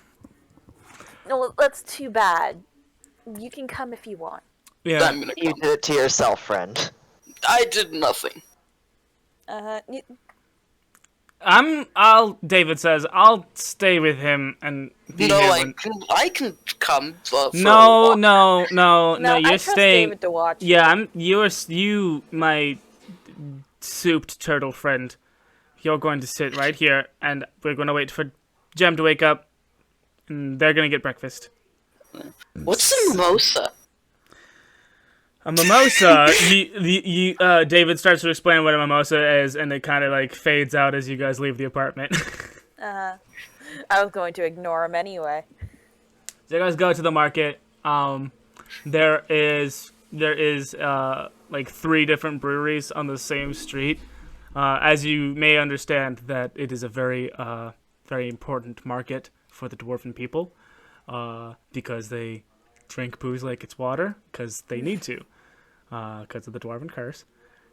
No, that's too bad. You can come if you want. Yeah. I'm gonna You come. did it to yourself, friend. I did nothing. David says, I'll stay with him and be No, here I can come. For No, a walk. no, I you're trust staying. David to watch. Yeah, you, my souped turtle friend. You're going to sit right here, and we're going to wait for Jem to wake up, and they're going to get breakfast. What's a mimosa? A mimosa, David starts to explain what a mimosa is, and it kind of like fades out as you guys leave the apartment. I was going to ignore him anyway. So you guys go to the market. There is like 3 different breweries on the same street. As you may understand, that it is a very very important market for the dwarven people, because they drink booze like it's water, because they need to, because of the dwarven curse.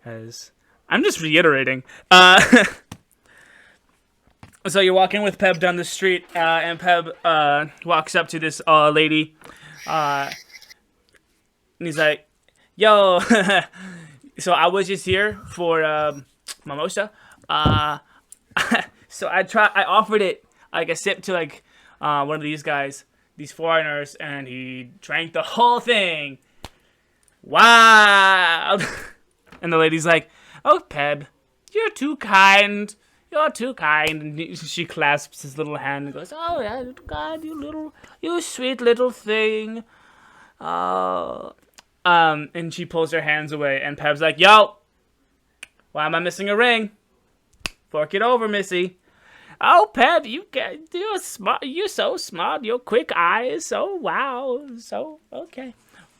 As I'm just reiterating. So you're walking with Peb down the street, and Peb walks up to this lady, and he's like, "Yo, so I was just here for mimosa. So I offered it like a sip to like one of these guys, these foreigners, and he drank the whole thing. Wow!" And the lady's like, "Oh, Peb, you're too kind. You're too kind." And she clasps his little hand and goes, "Oh, yeah, God, you sweet little thing." And she pulls her hands away, and Peb's like, "Yo, why am I missing a ring? Fork it over, Missy." "Oh, Peb, you're smart. You're so smart. Your quick eyes. So wow. So okay."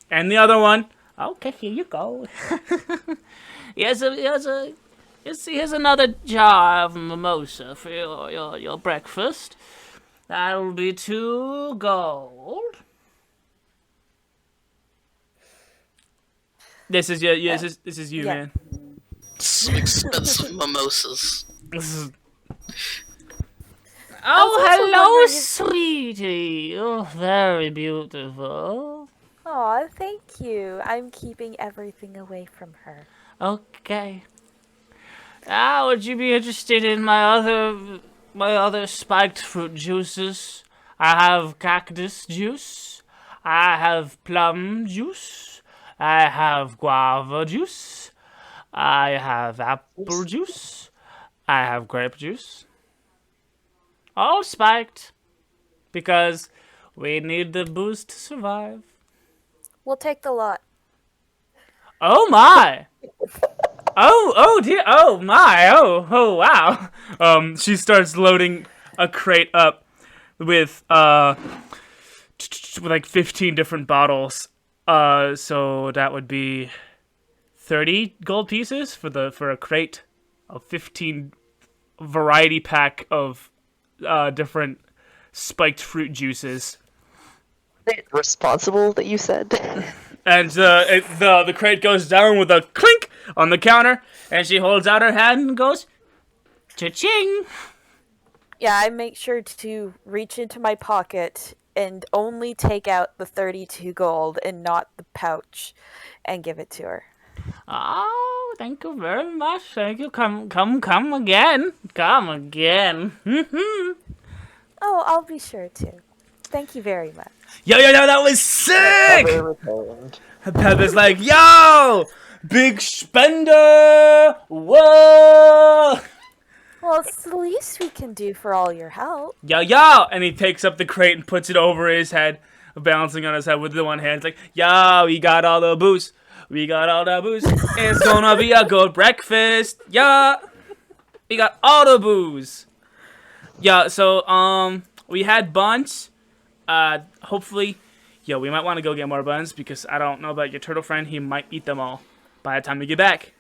And the other one, "Okay, here you go. here's another jar of mimosa for your breakfast. That'll be 2 gold." This is you, Yeah. man. Some expensive mimosas. This is... was Oh, also hello, wondering if- sweetie. You're very beautiful. Aw, thank you. I'm keeping everything away from her. Okay. Now, would you be interested in my other spiked fruit juices? I have cactus juice. I have plum juice. I have guava juice. I have apple juice. I have grape juice. All spiked. Because we need the boost to survive. We'll take the lot. Oh my! Oh dear! Oh my! Oh wow! She starts loading a crate up with like 15 different bottles. So that would be 30 gold pieces for a crate of 15 variety pack of different spiked fruit juices. Responsible that you said. And the crate goes down with a clink on the counter, and she holds out her hand and goes, "Cha-ching!" Yeah, I make sure to reach into my pocket and only take out the 32 gold and not the pouch and give it to her. Oh, thank you very much. Thank you. Come again. Come again. Oh, I'll be sure to. Thank you very much. Yo, that was sick! Never returned. Pepper's like, yo! Big spender! Whoa! Well, it's the least we can do for all your help. Yo! And he takes up the crate and puts it over his head, balancing on his head with the one hand. It's like, yo, we got all the booze. We got all the booze. It's gonna be a good breakfast. Yeah. We got all the booze. Yeah, so, we had buns. Hopefully, we might want to go get more buns because I don't know about your turtle friend. He might eat them all by the time we get back.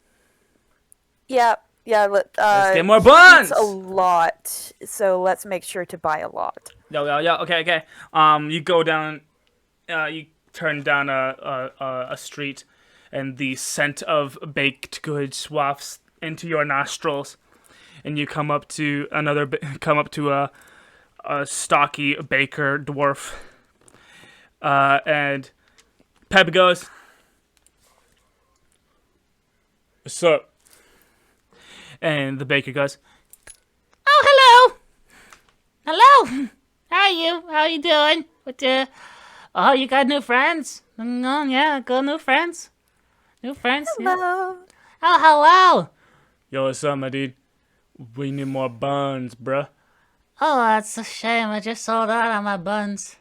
Yeah. Let's get more buns! It's a lot, so let's make sure to buy a lot. Yo, okay. You go down, you turn down a street, and the scent of baked goods wafts into your nostrils, and you come up to a stocky baker dwarf, and Pep goes, "What's up?" And the baker goes, "Oh, hello. How are you? How you doing? Oh, you got new friends? Oh, yeah, got new friends. Yeah. Hello. Oh, hello. Yo, what's up, my dude? We need more buns, bruh." "Oh, that's a shame. I just sold out on my buns.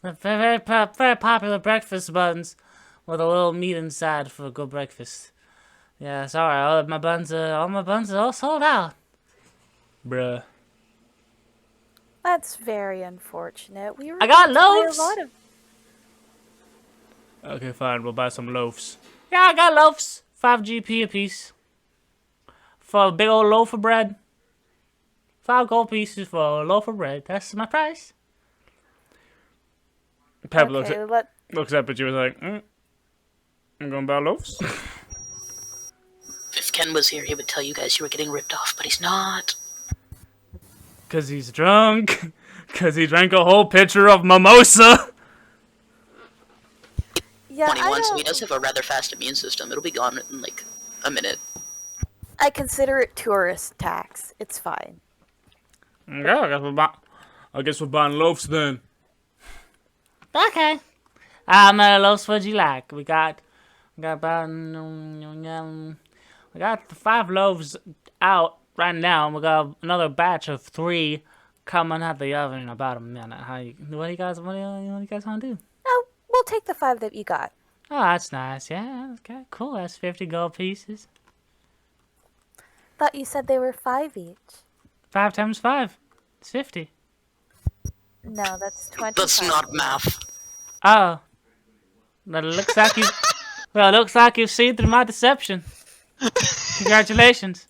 They're very popular breakfast buns with a little meat inside for a good breakfast. Yeah, sorry. All my buns are all sold out, bruh." That's very unfortunate. We were I got going to buy loaves. a lot of. Okay, fine. We'll buy some loaves. Yeah, I got loaves. 5 GP a piece. For a big old loaf of bread. 5 gold pieces for a loaf of bread. That's my price. Pep looks up at you and is like, I'm gonna buy loaves. If Ken was here, he would tell you guys you were getting ripped off, but he's not. Cause he's drunk. Cause he drank a whole pitcher of mimosa. Yeah, 21, so he does have a rather fast immune system. It'll be gone in like a minute. I consider it tourist tax. It's fine. Yeah, I guess we're buying loaves then. Okay. How many loaves would you like? We got about we got 5 loaves out right now, and we got another batch of 3 coming out the oven in about a minute. What do you guys want to do? No, we'll take the 5 that you got. Oh, that's nice. Yeah, okay, cool. That's 50 gold pieces. Thought you said they were 5 each. 5 times 5. It's 50. No, that's 20. That's not math. Oh. But it looks like you. Well, it looks like you've seen through my deception. Congratulations.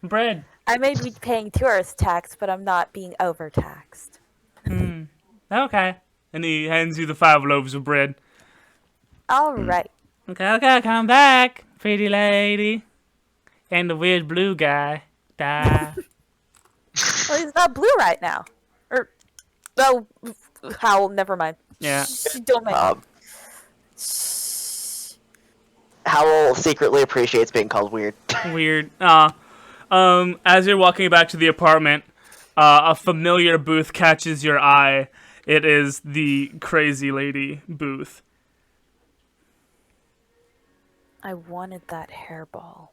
Bread. I may be paying tourist tax, but I'm not being overtaxed. Okay. And he hands you the 5 loaves of bread. All right. Okay, come back, pretty lady. And the weird blue guy. Die. Well, he's not blue right now. Howle, never mind. Yeah. Don't make Howle secretly appreciates being called weird. Weird. As you're walking back to the apartment, a familiar booth catches your eye. It is the crazy lady booth. I wanted that hairball.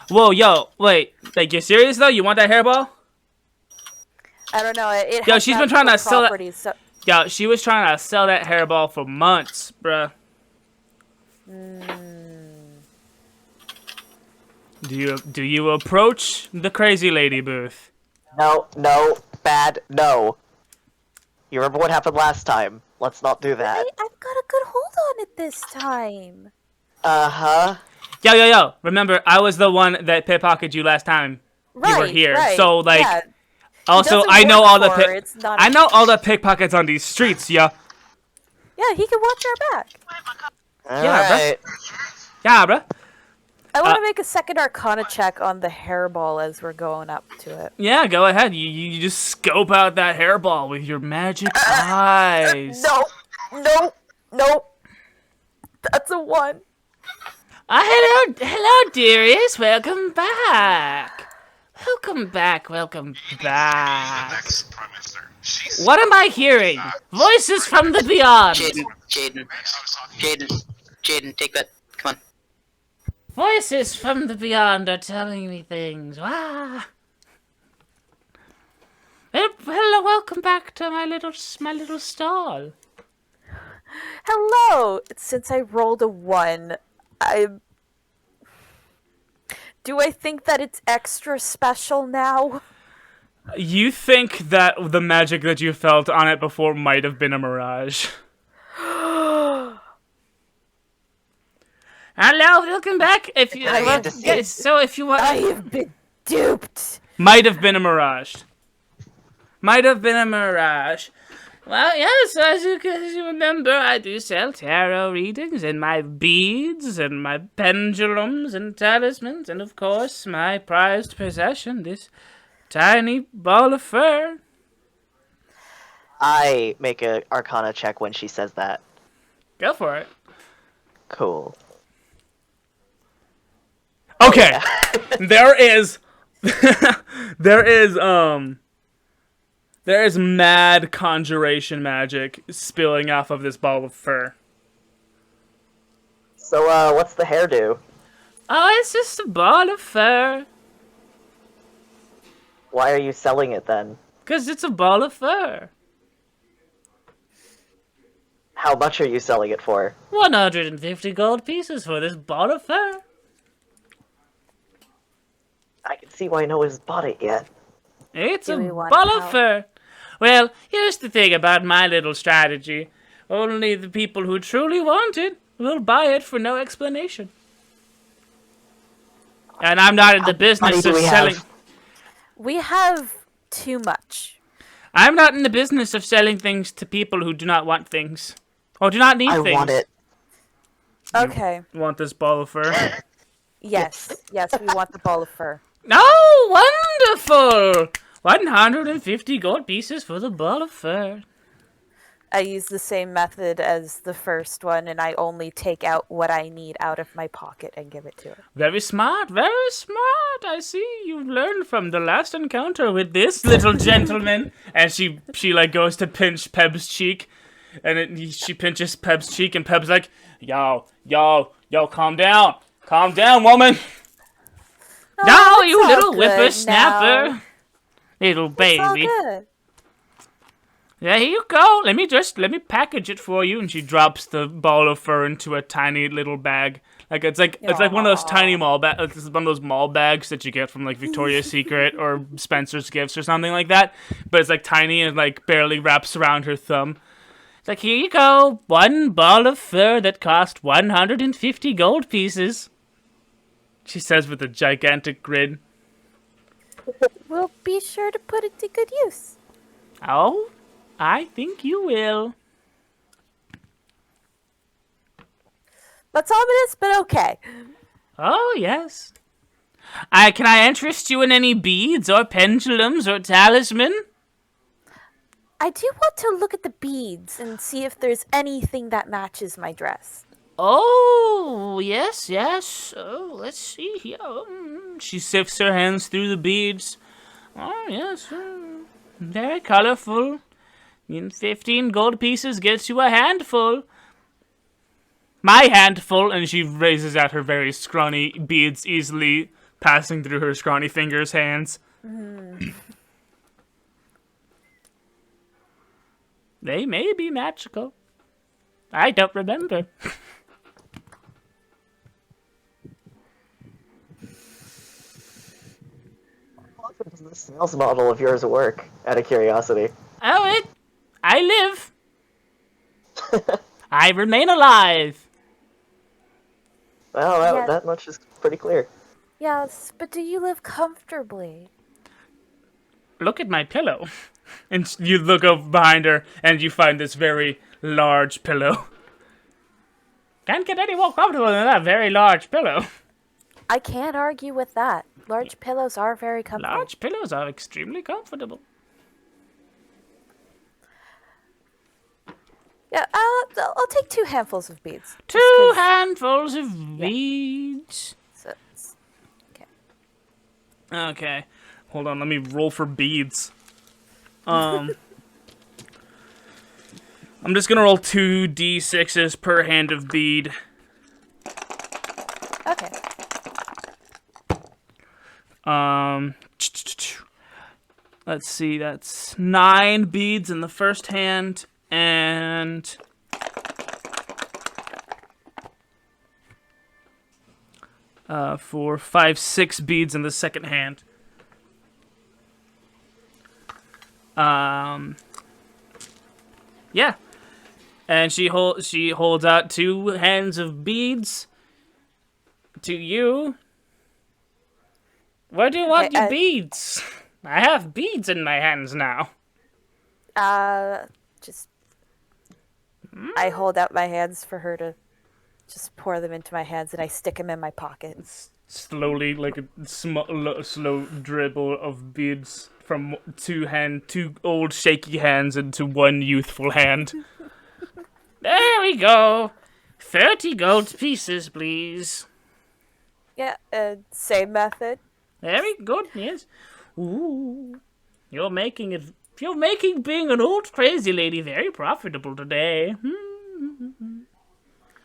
Whoa, yo, wait. Like, you serious though? You want that hairball? I don't know. It Yo, has she's been trying to magical sell it. properties, so Yo, she was trying to sell that hairball for months, bruh. Do you approach the crazy lady booth? No, bad, no. You remember what happened last time? Let's not do that. I've got a good hold on it this time. Uh-huh. Yo. Remember, I was the one that pickpocketed you last time you were here. Right. So, like, Yeah. also, doesn't I know work all the for her, it's not I know all the pickpockets on these streets, yeah. Yeah, he can watch our back. Yeah, Alright. Yeah, bruh. I want to make a second Arcana check on the hairball as we're going up to it. Yeah, go ahead. You just scope out that hairball with your magic eyes. No. That's a 1. Hello, dearies. Welcome back. Welcome back. What am I hearing? Voices from the beyond. Jyden, take that. Come on. Voices from the beyond are telling me things. Wow. Hello, welcome back to my little stall. Hello. Since I rolled a 1, do I think that it's extra special now? You think that the magic that you felt on it before might have been a mirage. Hello, welcome back. If you if you want, I have been duped. Might have been a mirage. Well, yes, as you remember, I do sell tarot readings, and my beads, and my pendulums, and talismans, and of course, my prized possession, this tiny ball of fur. I make a Arcana check when she says that. Go for it. Cool. Okay, there is mad conjuration magic spilling off of this ball of fur. So, what's the hairdo? Oh, it's just a ball of fur. Why are you selling it then? 'Cause it's a ball of fur. How much are you selling it for? 150 gold pieces for this ball of fur. I can see why no one's bought it yet. It's Do a we want ball of help? fur. Well, here's the thing about my little strategy. Only the people who truly want it will buy it for no explanation. And I'm not in the business do of we selling... have? We have too much. I'm not in the business of selling things to people who do not want things. Or do not need I things. want it. Okay. You want this ball of fur? Yes, we want the ball of fur. Oh, wonderful! 150 gold pieces for the ball of fur. I use the same method as the first one, and I only take out what I need out of my pocket and give it to her. Very smart, very smart. I see you've learned from the last encounter with this little gentleman. And she like goes to pinch Peb's cheek, and she pinches Peb's cheek, and Peb's like, yo, calm down, woman. Oh, No, it's you all little good whippersnapper, now. little It's all baby. good. Yeah, here you go. Let me package it for you. And she drops the ball of fur into a tiny little bag. It's like one of those tiny mall bags. It's one of those mall bags that you get from like Victoria's Secret or Spencer's Gifts or something like that. But it's like tiny and like barely wraps around her thumb. It's like, here you go. One ball of fur that cost 150 gold pieces. She says with a gigantic grin. We'll be sure to put it to good use. Oh, I think you will. That's ominous, but okay. Oh, yes. Can I interest you in any beads or pendulums or talisman? I do want to look at the beads and see if there's anything that matches my dress. Oh, yes. Oh, let's see here. She sifts her hands through the beads. Oh, yes. Very colorful. 15 gold pieces gets you a handful. My handful, and she raises out her very scrawny beads, easily passing through her scrawny fingers' hands. They may be magical. I don't remember. How does the sales model of yours work, out of curiosity? Oh, I live. I remain alive. Well, Yeah. that much is pretty clear. Yes, but do you live comfortably? Look at my pillow. And you look over behind her, and you find this very large pillow. Can't get any more comfortable than that very large pillow. I can't argue with that. Large pillows are very comfortable. Large pillows are extremely comfortable. Yeah, I'll take 2 handfuls of beads. just 2 'cause- handfuls of beads. So it's- Okay. Hold on, let me roll for beads. I'm just gonna roll 2 d6s per hand of bead. Okay. Let's see, that's 9 beads in the first hand, and for 5, 6 beads in the second hand. Yeah. And she holds out 2 hands of beads to you. Where do you want your beads? I have beads in my hands now. Just... I hold out my hands for her to just pour them into my hands, and I stick them in my pocket. Slowly, like a slow dribble of beads from 2 old shaky hands into 1 youthful hand. There we go. 30 gold pieces, please. Yeah, same method. Very good, yes. Ooh, you're making being an old crazy lady very profitable today.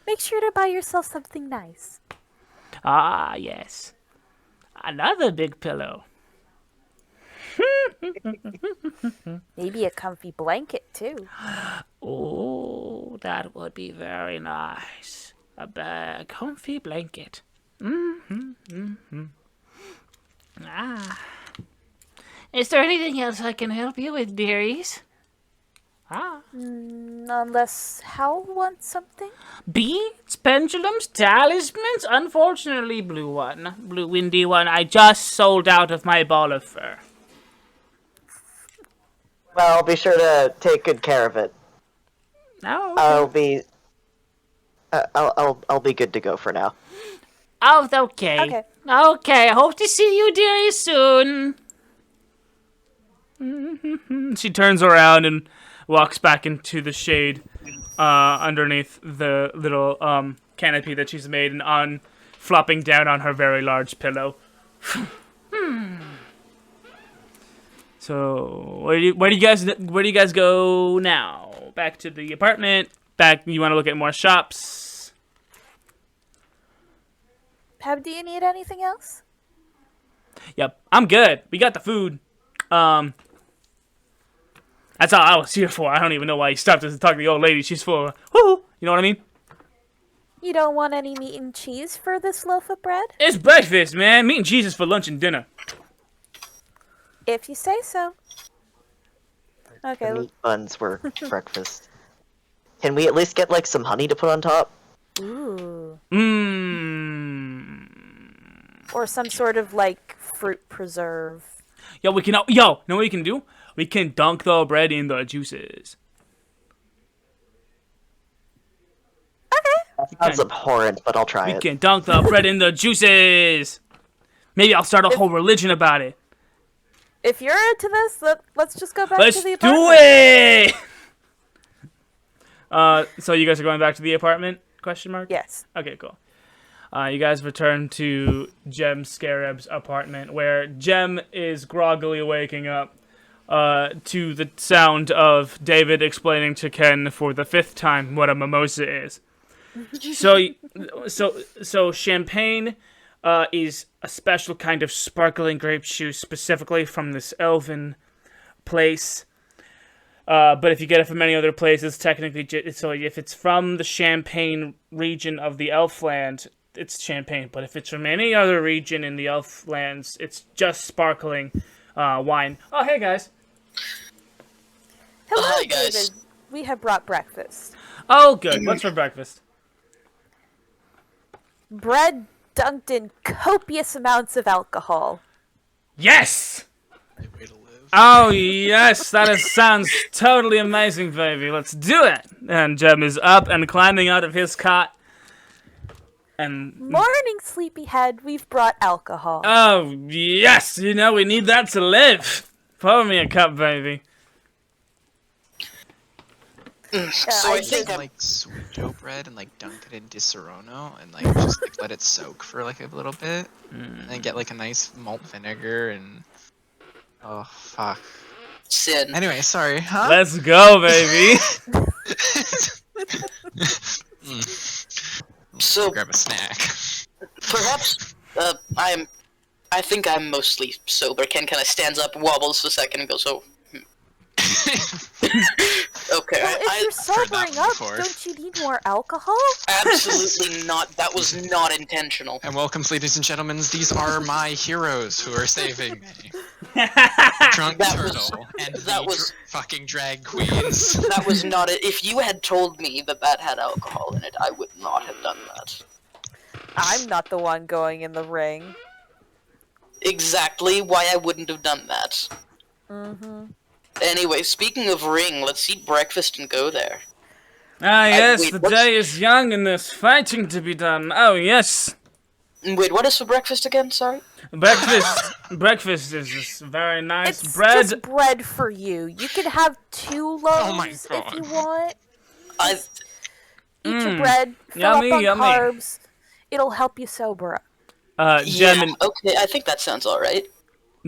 Make sure to buy yourself something nice. Ah, yes. Another big pillow. Maybe a comfy blanket, too. Oh, that would be very nice. A comfy blanket. Ah. Is there anything else I can help you with, dearies? Unless Howle wants something? Beads, pendulums, talismans? Unfortunately, Blue Windy One, I just sold out of my ball of fur. Well, be sure to take good care of it. Oh, okay. I'll be good to go for now. Oh, okay. Okay. Okay, I hope to see you, dearie, soon. She turns around and walks back into the shade underneath the little canopy that she's made, and flopping down on her very large pillow. So where do you guys go now? Back to the apartment? You want to look at more shops? Peb, do you need anything else? Yep, I'm good. We got the food. That's all I was here for. I don't even know why you stopped to talk to the old lady. She's for woo. You know what I mean? You don't want any meat and cheese for this loaf of bread? It's breakfast, man. Meat and cheese is for lunch and dinner. If you say so. Okay. The meat buns were breakfast. Can we at least get like some honey to put on top? Ooh. Or some sort of like fruit preserve. Yo, know what we can do? We can dunk the bread in the juices. Okay. That sounds abhorrent, but I'll try We it. can dunk the bread in the juices. Maybe I'll start a whole religion about it. If you're into this, let's just go back Let's to the do apartment. it! So you guys are going back to the apartment? Question mark? Yes. Okay, cool. You guys return to Gem Scarab's apartment, where Gem is groggily waking up to the sound of David explaining to Ken for the 5th time what a mimosa is. So champagne is a special kind of sparkling grape juice, specifically from this elven place. But if you get it from any other places, technically, so if it's from the Champagne region of the Elfland, it's champagne. But if it's from any other region in the Elflands, it's just sparkling wine. Oh, hey guys. Hello, Hi, guys. David. We have brought breakfast. Oh, good. What's for breakfast? Bread dunked in copious amounts of alcohol. Yes! Good way to live. Oh, yes, sounds totally amazing, baby. Let's do it. And Jem is up and climbing out of his cot. And Morning, sleepyhead. We've brought alcohol. oh yes, we need that to live. Pour me a cup, baby. So I think Some, like sweet dough bread and like dunk it in Disaronno and like just like let it soak for like a little bit, and then get like a nice malt vinegar and oh fuck. Sin. Anyway, sorry, huh? Let's go, baby. So Grab a snack. perhaps I think I'm mostly sober. Ken kind of stands up, wobbles for a second, and goes, "Oh." Okay, Well, if you're heard that sobering one up, before. don't you need more alcohol? Absolutely not. That was not intentional. And welcome, ladies and gentlemen. These are my heroes who are saving me. Drunk That was- Turtle and that the was- fucking drag queens. That was not it. If you had told me that had alcohol in it, I would not have done that. I'm not the one going in the ring. Exactly why I wouldn't have done that. Mm-hmm. Anyway, speaking of ring, let's eat breakfast and go there. Ah, yes, wait, the what's- day is young and there's fighting to be done. Oh, yes. Wait, what is for breakfast again? Sorry. Breakfast is this very nice It's bread. just bread for you. You can have 2 loaves if you want. I Eat your bread, fill Yummy, up on yummy. carbs. It'll help you sober up. Jem yeah. and Okay, I think that sounds all right.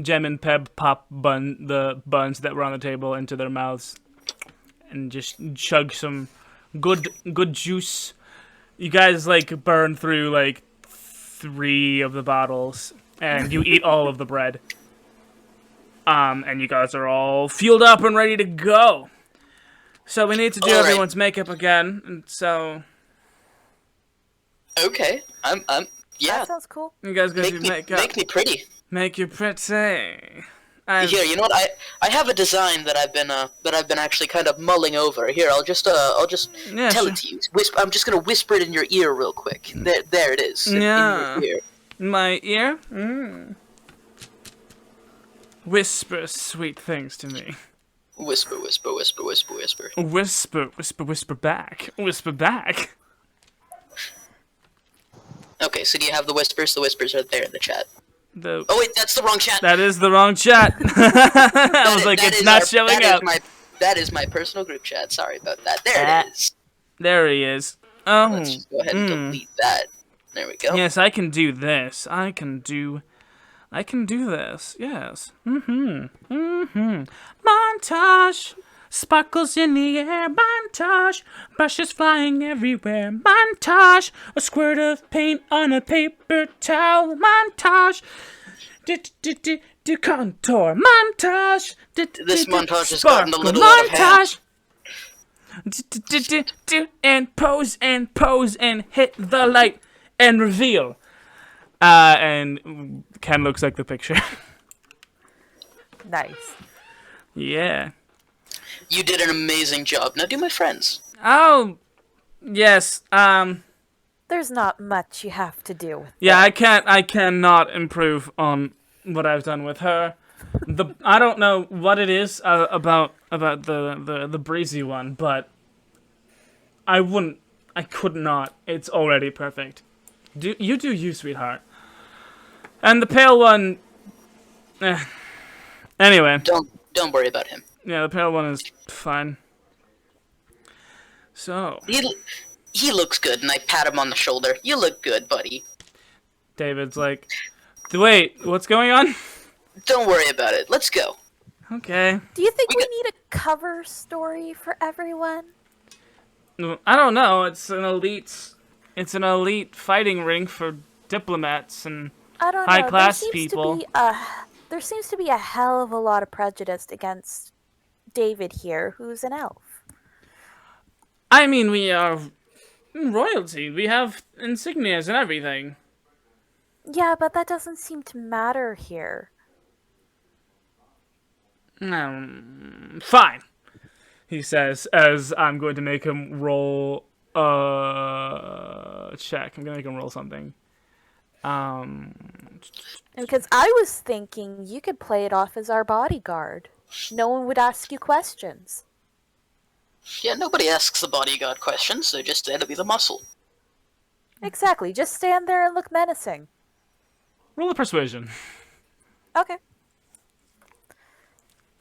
Jem and Peb pop the buns that were on the table into their mouths, and just chug some good juice. You guys like burn through like 3 of the bottles, and you eat all of the bread. And you guys are all fueled up and ready to go. So we need to do All right. everyone's makeup again, and so Okay, I'm yeah. That sounds cool. you guys gonna Make do me makeup. pretty. Make you pretty. Here, you know what? I have a design that I've been actually kind of mulling over. Here, I'll just Yeah, tell sure. it to you. I'm just gonna whisper it in your ear real quick. There it is. In Yeah. your ear. My ear? Whisper sweet things to me. Whisper, whisper, whisper, whisper, whisper. Whisper, whisper, whisper back. Whisper back. Okay, so do you have the whispers? The whispers are there in the chat. The Oh wait, that's the wrong chat. That is the wrong chat. I was like, it's not showing up. That is my personal group chat. Sorry about that. There it is. There he is. Oh. Let's just go ahead and delete that. There we go. Yes, I can do this. I can do this. Yes. Montage. Sparkles in the air. Montage. Brushes flying everywhere. Montage. A squirt of paint on a paper towel. Montage. Contour. Montage. This montage has gotten a little out of hand. Montage. And pose and hit the light and reveal. And Ken looks like the picture. Nice. Yeah. You did an amazing job. Now do my friends. Oh, yes. There's not much you have to do with Yeah, I cannot improve on what I've done with her. I don't know what it is about the breezy one, but I could not. It's already perfect. Do you, sweetheart. And the pale one. Anyway, Don't worry about him. yeah, the pale one is fine. So, He looks good, and I pat him on the shoulder. You look good, buddy. David's like, wait, what's going on? Don't worry about it. Let's go. Okay. Do you think we need a cover story for everyone? I don't know. It's an elite fighting ring for diplomats and I don't know. high-class people. There seems to be a hell of a lot of prejudice against David here, who's an elf. I mean, we are royalty. We have insignias and everything. Yeah, but that doesn't seem to matter here. Fine, he says, as I'm going to make him roll check. I'm going to make him roll something. Because I was thinking you could play it off as our bodyguard. No one would ask you questions. Yeah, nobody asks the bodyguard questions, so just there to be the muscle. Exactly. Just stand there and look menacing. Roll a persuasion. Okay.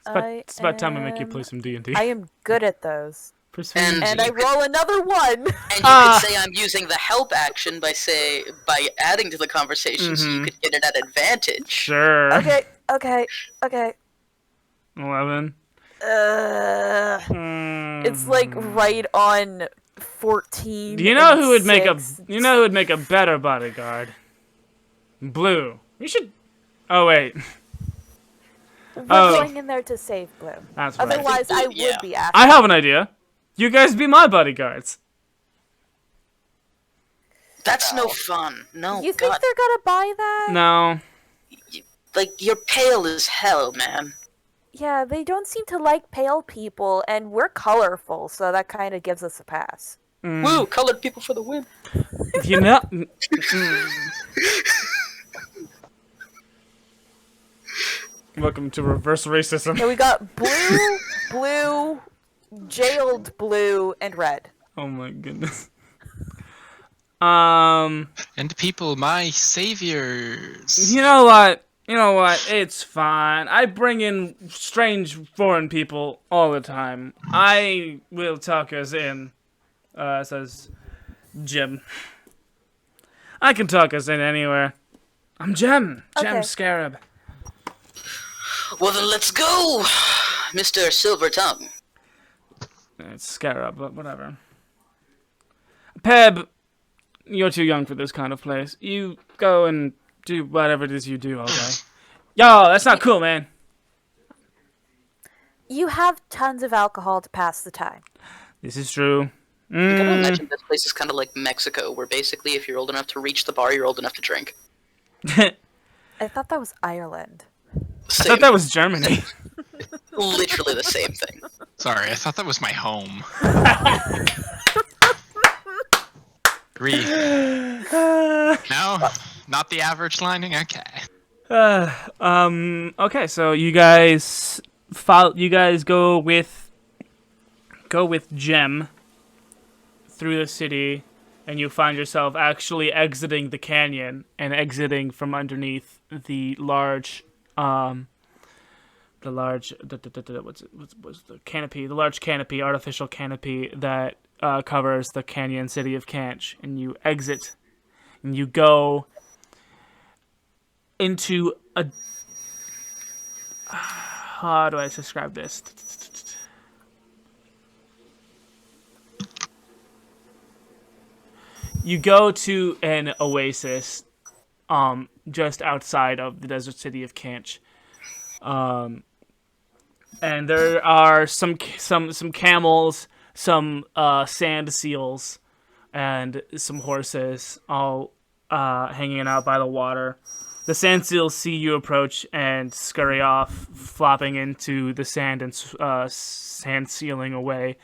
It's about time I make you play some D&D. I am good at those. Persuasion. And I roll another one. And you could say I'm using the help action by adding to the conversation, so you could get it at advantage. Sure. Okay. 11. It's like right on 14. You know who would 6. make a better bodyguard? Blue. You should. Oh wait. We're going in there to save Blue. That's right. Otherwise, I Yeah. would be after. I have an idea. You guys be my bodyguards. That's no fun. No, You think God. they're gonna buy that? No. Like, you're pale as hell, man. Yeah, they don't seem to like pale people, and we're colorful, so that kind of gives us a pass. Woo, colored people for the win. You know. Welcome to reverse racism. So we got blue, jailed blue, and red. Oh my goodness. And people, my saviors. You know what? It's fine. I bring in strange foreign people all the time. I will talk us in, says Jim. I can talk us in anywhere. I'm Jem. Jem Okay. Scarab. Well, then let's go, Mr. Silver Tongue. It's Scarab, but whatever. Peb, you're too young for this kind of place. You go and do whatever it is you do all day. Yo, that's not cool, man. You have tons of alcohol to pass the time. This is true. You gotta imagine this place is kind of like Mexico, where basically if you're old enough to reach the bar, you're old enough to drink. I I thought that was Ireland. Same. thought that was Germany. Literally the same thing. Sorry, I thought that was my home. Agree. No, not the average lining. Okay. Okay, so you guys go with Jem through the city, and you find yourself actually exiting the canyon and exiting from underneath the large what's the canopy? The large canopy, artificial canopy that covers the canyon city of Canch, and you exit, and you go into a. How do I describe this? You go to an oasis, just outside of the desert city of Canch, and there are some camels, some sand seals, and some horses all hanging out by the water. The sand seals see you approach and scurry off, flopping into the sand and sand sealing away.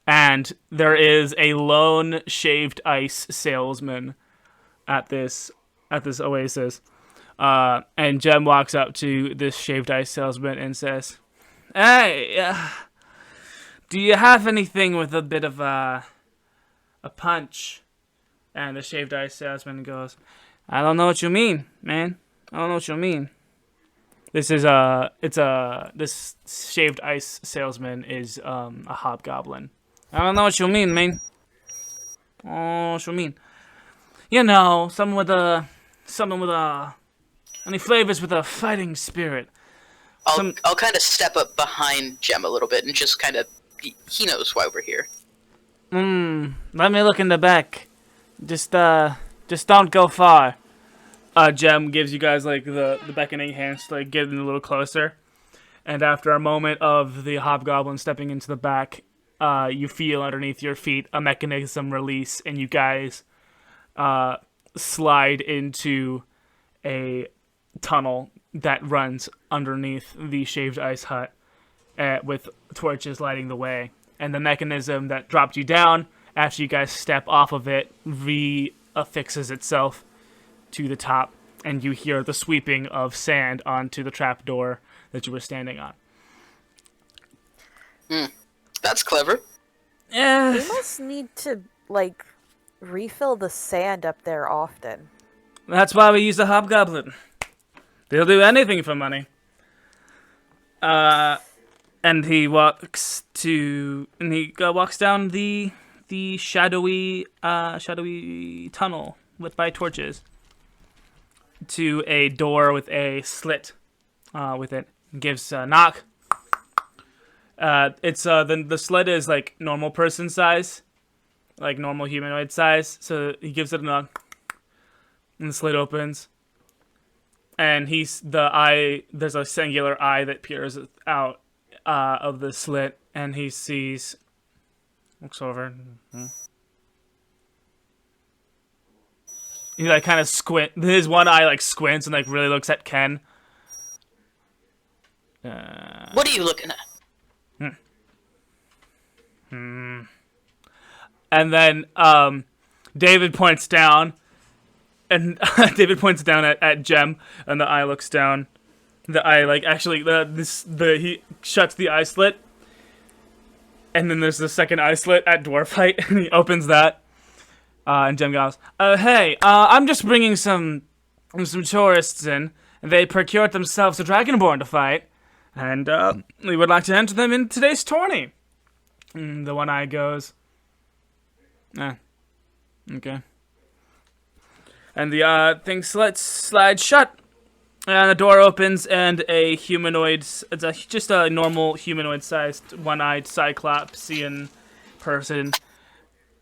And there is a lone shaved ice salesman at this oasis. And Jem walks up to this shaved ice salesman and says, "Hey, do you have anything with a bit of a punch?" And the shaved ice salesman goes, "I don't know what you mean, man. I don't know what you mean." This shaved ice salesman is a hobgoblin. "I don't know what you mean, man. Oh, what you mean? You know, someone with any flavors with a fighting spirit." I'll kind of step up behind Jem a little bit and just kind of. He knows why we're here. Let me look in the back. Just don't go far. Jem gives you guys like the beckoning hands to like get in a little closer. And after a moment of the hobgoblin stepping into the back, you feel underneath your feet a mechanism release, and you guys slide into a tunnel that runs underneath the shaved ice hut, with torches lighting the way. And the mechanism that dropped you down, after you guys step off of it, re-affixes itself to the top, and you hear the sweeping of sand onto the trapdoor that you were standing on. That's clever. We must need to, like, refill the sand up there often. That's why we use the hobgoblin. They'll do anything for money. And he walks down the shadowy tunnel lit by torches to a door with a slit with it. Gives a knock. It's the slit is like normal person size, like normal humanoid size. So he gives it a knock, and the slit opens. And there's a singular eye that peers out of the slit, and he looks over. He like kind of his one eye like squints and like really looks at Ken. What are you looking at? And then David points down. And David points down at Gem, and the eye looks down. The eye, like, actually, he shuts the eye slit. And then there's the second eye slit at Dwarfite, and he opens that. And Gem goes, hey, I'm just bringing some tourists in. And they procured themselves a Dragonborn to fight. And we would like to enter them in today's tourney. And the one eye goes, okay. And the thing slides shut, and the door opens, and a humanoid, just a normal humanoid-sized, one-eyed Cyclopsian person,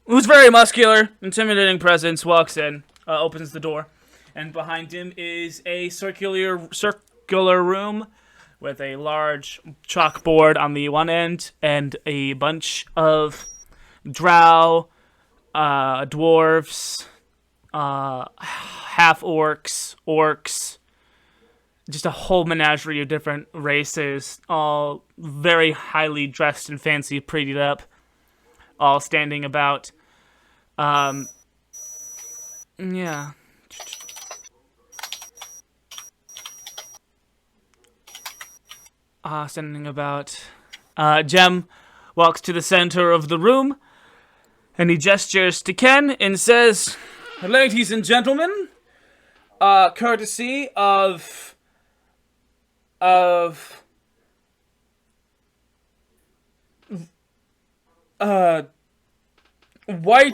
who's very muscular, intimidating presence, walks in, opens the door, and behind him is a circular room with a large chalkboard on the one end, and a bunch of drow, dwarves, half orcs, just a whole menagerie of different races, all very highly dressed and fancy, prettied up, all standing about. Yeah. Standing about. Jem walks to the center of the room, and he gestures to Ken and says, ladies and gentlemen, courtesy of Whitey.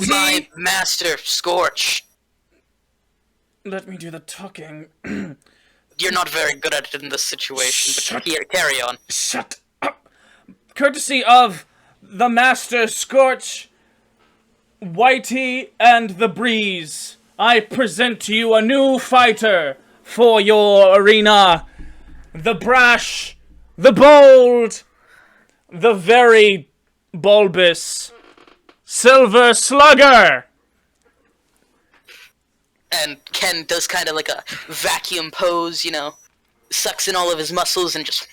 My master, Skortch. Let me do the talking. You're not very good at it in this situation, but here, carry on. Shut up. Courtesy of the master, Skortch, Whitey, and the Breeze, I present to you a new fighter for your arena. The brash, the bold, the very bulbous Silver Slugger. And Ken does kind of like a vacuum pose, you know, sucks in all of his muscles and just,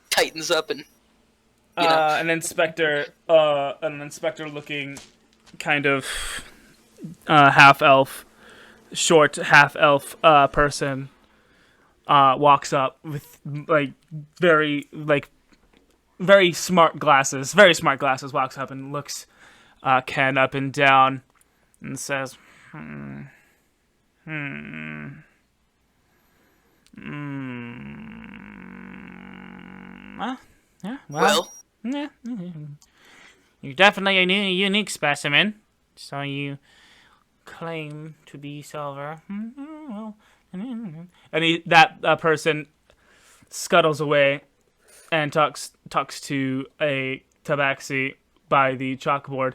tightens up and, you know. An inspector looking kind of half-elf, short half-elf person walks up with very smart glasses, walks up and looks Ken up and down and says, yeah, well, yeah, you're definitely a unique specimen, so you claim to be silver. And that person scuttles away and talks to a tabaxi by the chalkboard,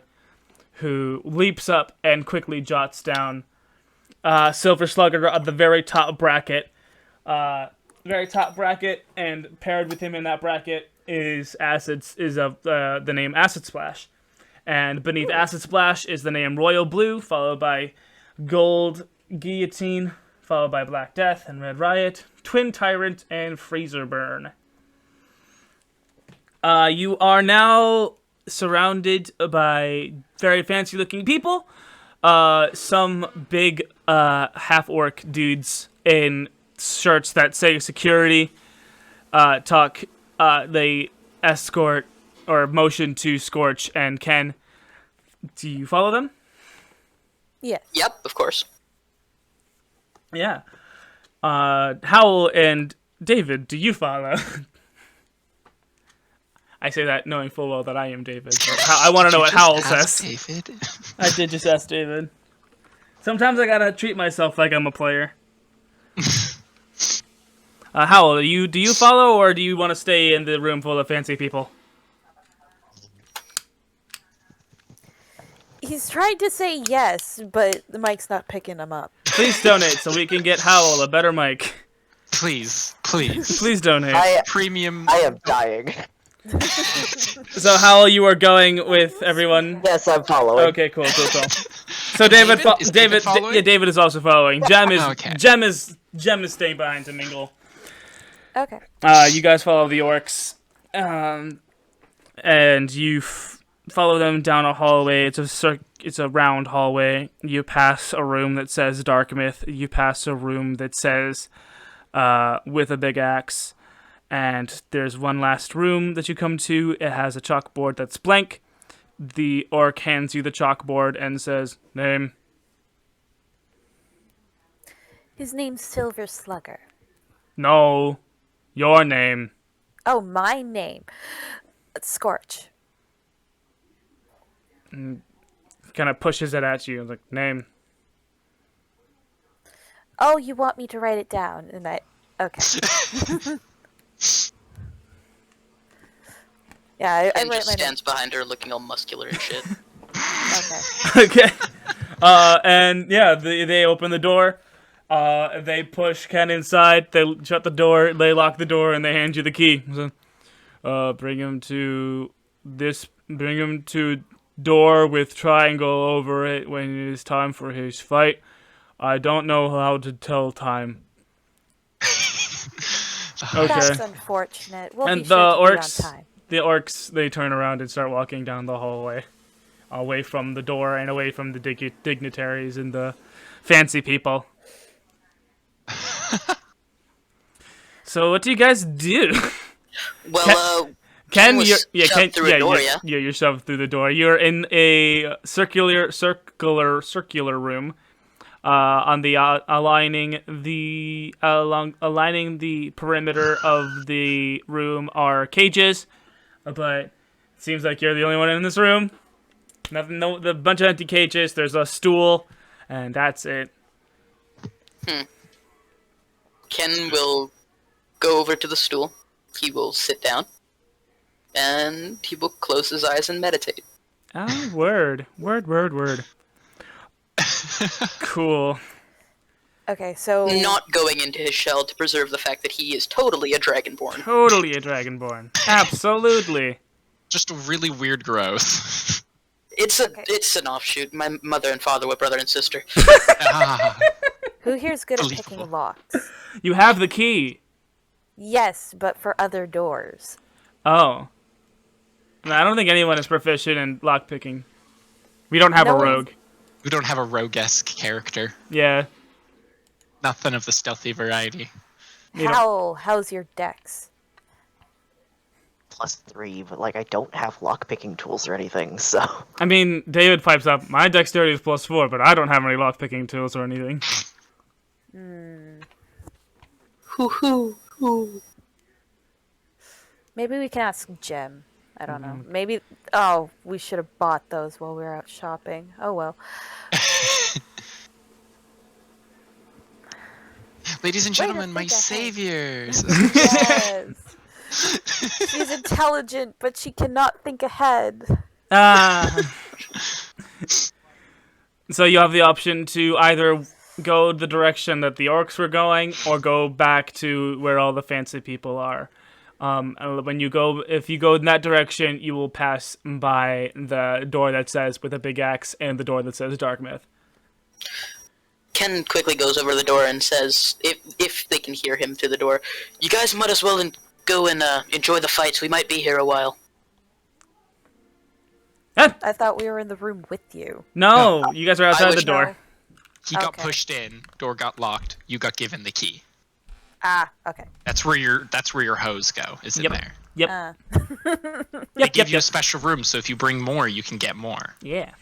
who leaps up and quickly jots down Silver Slugger at the very top bracket. And paired with him in that bracket is the name Acid Splash. And beneath Acid Splash is the name Royal Blue, followed by Gold Guillotine, followed by Black Death and Red Riot, Twin Tyrant, and Freezer Burn. You are now surrounded by very fancy-looking people. Some big half-orc dudes in shirts that say security. They escort or motion to Skortch and Ken. Do you follow them? Yes. Yep, of course. Yeah. Howle and David, do you follow? I say that knowing full well that I am David. But I want to know what Howle says. David. I did just ask David. Sometimes I gotta treat myself like I'm a player. Howle, do you follow, or do you want to stay in the room full of fancy people? He's trying to say yes, but the mic's not picking him up. Please donate so we can get Howle a better mic. Please. Please donate. Premium. I am dying. So Howle, you are going with everyone? Yes, I'm following. Okay, cool. So David, Is David following? David is also following. Gem is staying behind to mingle. Okay. You guys follow the orcs, and you follow them down a hallway. It's a round hallway. You pass a room that says Dark Myth. You pass a room that says with a big axe. And there's one last room that you come to. It has a chalkboard that's blank. The orc hands you the chalkboard and says, "Name." His name's Silver Slugger. No, your name. Oh, my name. Skortch. Kind of pushes it at you. Like, name. Oh, you want me to write it down? And okay. Yeah, I And write just my stands behind her looking all muscular and shit. Okay. Okay. And yeah, they open the door. They push Ken inside. They shut the door. They lock the door, and they hand you the key. So, bring him to door with triangle over it when it is time for his fight. I don't know how to tell time. Okay. That's unfortunate. We'll And be sure the to be on orcs, time. they turn around and start walking down the hallway, away from the door and away from the dignitaries and the fancy people. So what do you guys do? Well, Ken, was shoved through a door, yeah? You're shoved through the door. You're in a circular room. On the aligning the perimeter of the room are cages, but it seems like you're the only one in this room. Nothing, no, the bunch of empty cages. There's a stool, and that's it. Ken will go over to the stool. He will sit down, and he will close his eyes and meditate. Oh, word. Cool. Okay, so Not going into his shell to preserve the fact that he is totally a dragonborn. Totally a dragonborn. Absolutely. Just a really weird growth. It's an offshoot. My mother and father were brother and sister. who here's good at Believable. picking locks? You have the key. Yes, but for other doors. Oh. No, I don't think anyone is proficient in lockpicking. We don't have No a one's- rogue. We don't have a rogue-esque character. Yeah. Nothing of the stealthy variety. You don't- Howle, how's your dex? +3, but like I don't have lockpicking tools or anything, so I mean, David pipes up, my dexterity is +4, but I don't have any lockpicking tools or anything. Hoo. Maybe we can ask Gem. I don't know. Maybe. Oh, we should have bought those while we were out shopping. Oh well. Ladies and Way to gentlemen, my think ahead. saviors. Yes. She's intelligent, but she cannot think ahead. So you have the option to either go the direction that the orcs were going, or go back to where all the fancy people are. And if you go in that direction, you will pass by the door that says with a big axe and the door that says Dark Myth. Ken quickly goes over the door and says, if they can hear him through the door, "You guys might as well go and enjoy the fights. We might be here a while." I thought we were in the room with you. No, you guys are outside the wish- door. He got Okay. pushed in, door got locked, you got given the key. Ah, okay. That's where your hose go, is in Yep. there. Yep. They give you a special room, so if you bring more, you can get more. Yeah.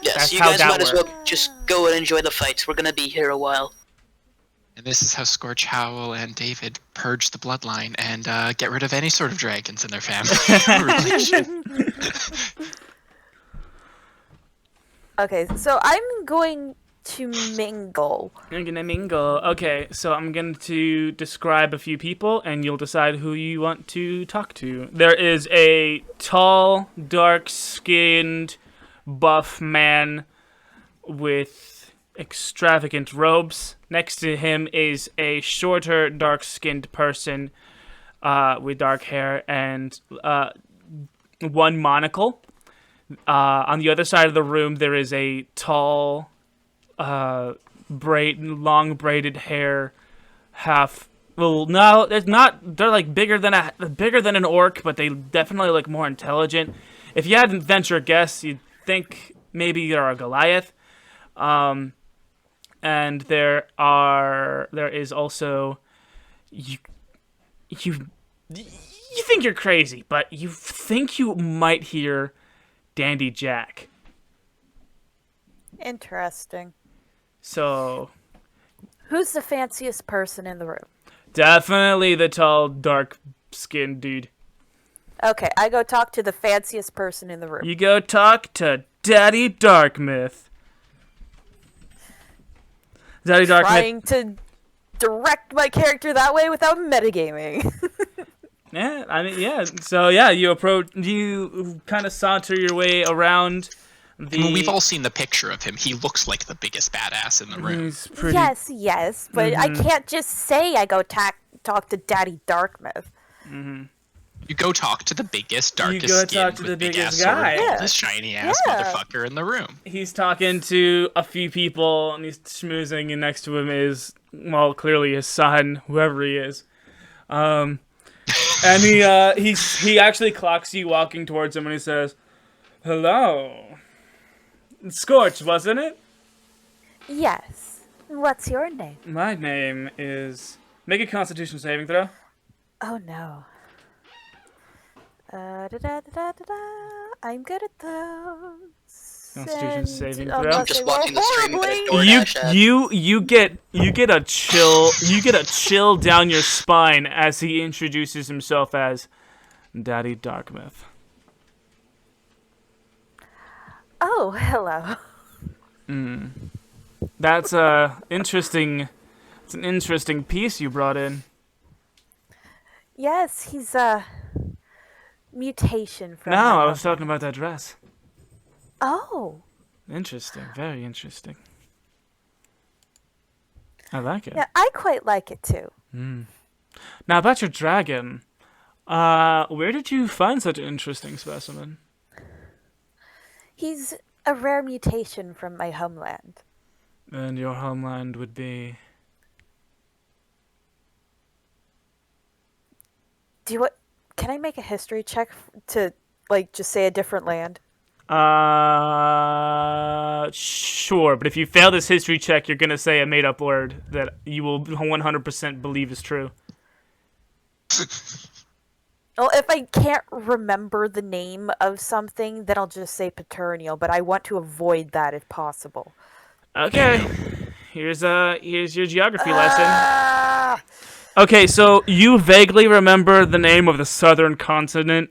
Yes, That's you how guys that might as well works. just go and enjoy the fights. We're gonna be here a while. And this is how Skortch, Howle, and David purge the bloodline and get rid of any sort of dragons in their family relation. Okay, so I'm going to mingle. You're gonna mingle. Okay, so I'm going to describe a few people, and you'll decide who you want to talk to. There is a tall, dark-skinned, buff man with extravagant robes. Next to him is a shorter, dark-skinned person with dark hair and one monocle. On the other side of the room, there is a tall, long braided hair, half. Well, no, there's not. They're like bigger than an orc, but they definitely look more intelligent. If you hadn't venture a guess, you'd think maybe they're a Goliath. And there is also you think you're crazy, but you think you might hear Dandy Jack. Interesting. So, Who's the fanciest person in the room? definitely the tall, dark-skinned dude. Okay, I go talk to the fanciest person in the room. You go talk to Daddy Darkmouth. Daddy Darkmouth. Trying to direct my character that way without metagaming. Yeah, I mean, yeah. So, yeah, you kind of saunter your way around the... Well, we've all seen the picture of him. He looks like the biggest badass in the room. He's pretty... Yes, but I can't just say I go talk to Daddy Darkmouth. You go talk to the biggest, darkest go skinned talk to the with big biggest ass guy. sword, Yeah. this shiny ass Yeah. motherfucker in the room. He's talking to a few people, and he's schmoozing, and next to him is, well, clearly his son, whoever he is. And he actually clocks you walking towards him, and he says, "Hello. Skortch, wasn't it? Yes. What's your name? My name is..." Make a Constitution saving throw. Oh no. I'm good at those. Constitution saving throw. unless I'm just I roll watching the stream, but horribly. You get a chill down your spine as he introduces himself as Daddy Darkmouth. Oh, hello. That's interesting. It's an interesting piece you brought in. Yes, he's a mutation from. No, my I was mother. talking about that dress. Oh. Interesting, very interesting. I like it. Yeah, I quite like it too. Now about your dragon, where did you find such an interesting specimen? He's a rare mutation from my homeland. And your homeland would be... Can I make a history check to, like, just say a different land? Sure, but if you fail this history check, you're gonna say a made-up word that you will 100% believe is true. Well, if I can't remember the name of something, then I'll just say paternial, but I want to avoid that if possible. Okay, here's your geography lesson. Ah! Okay, so you vaguely remember the name of the southern continent.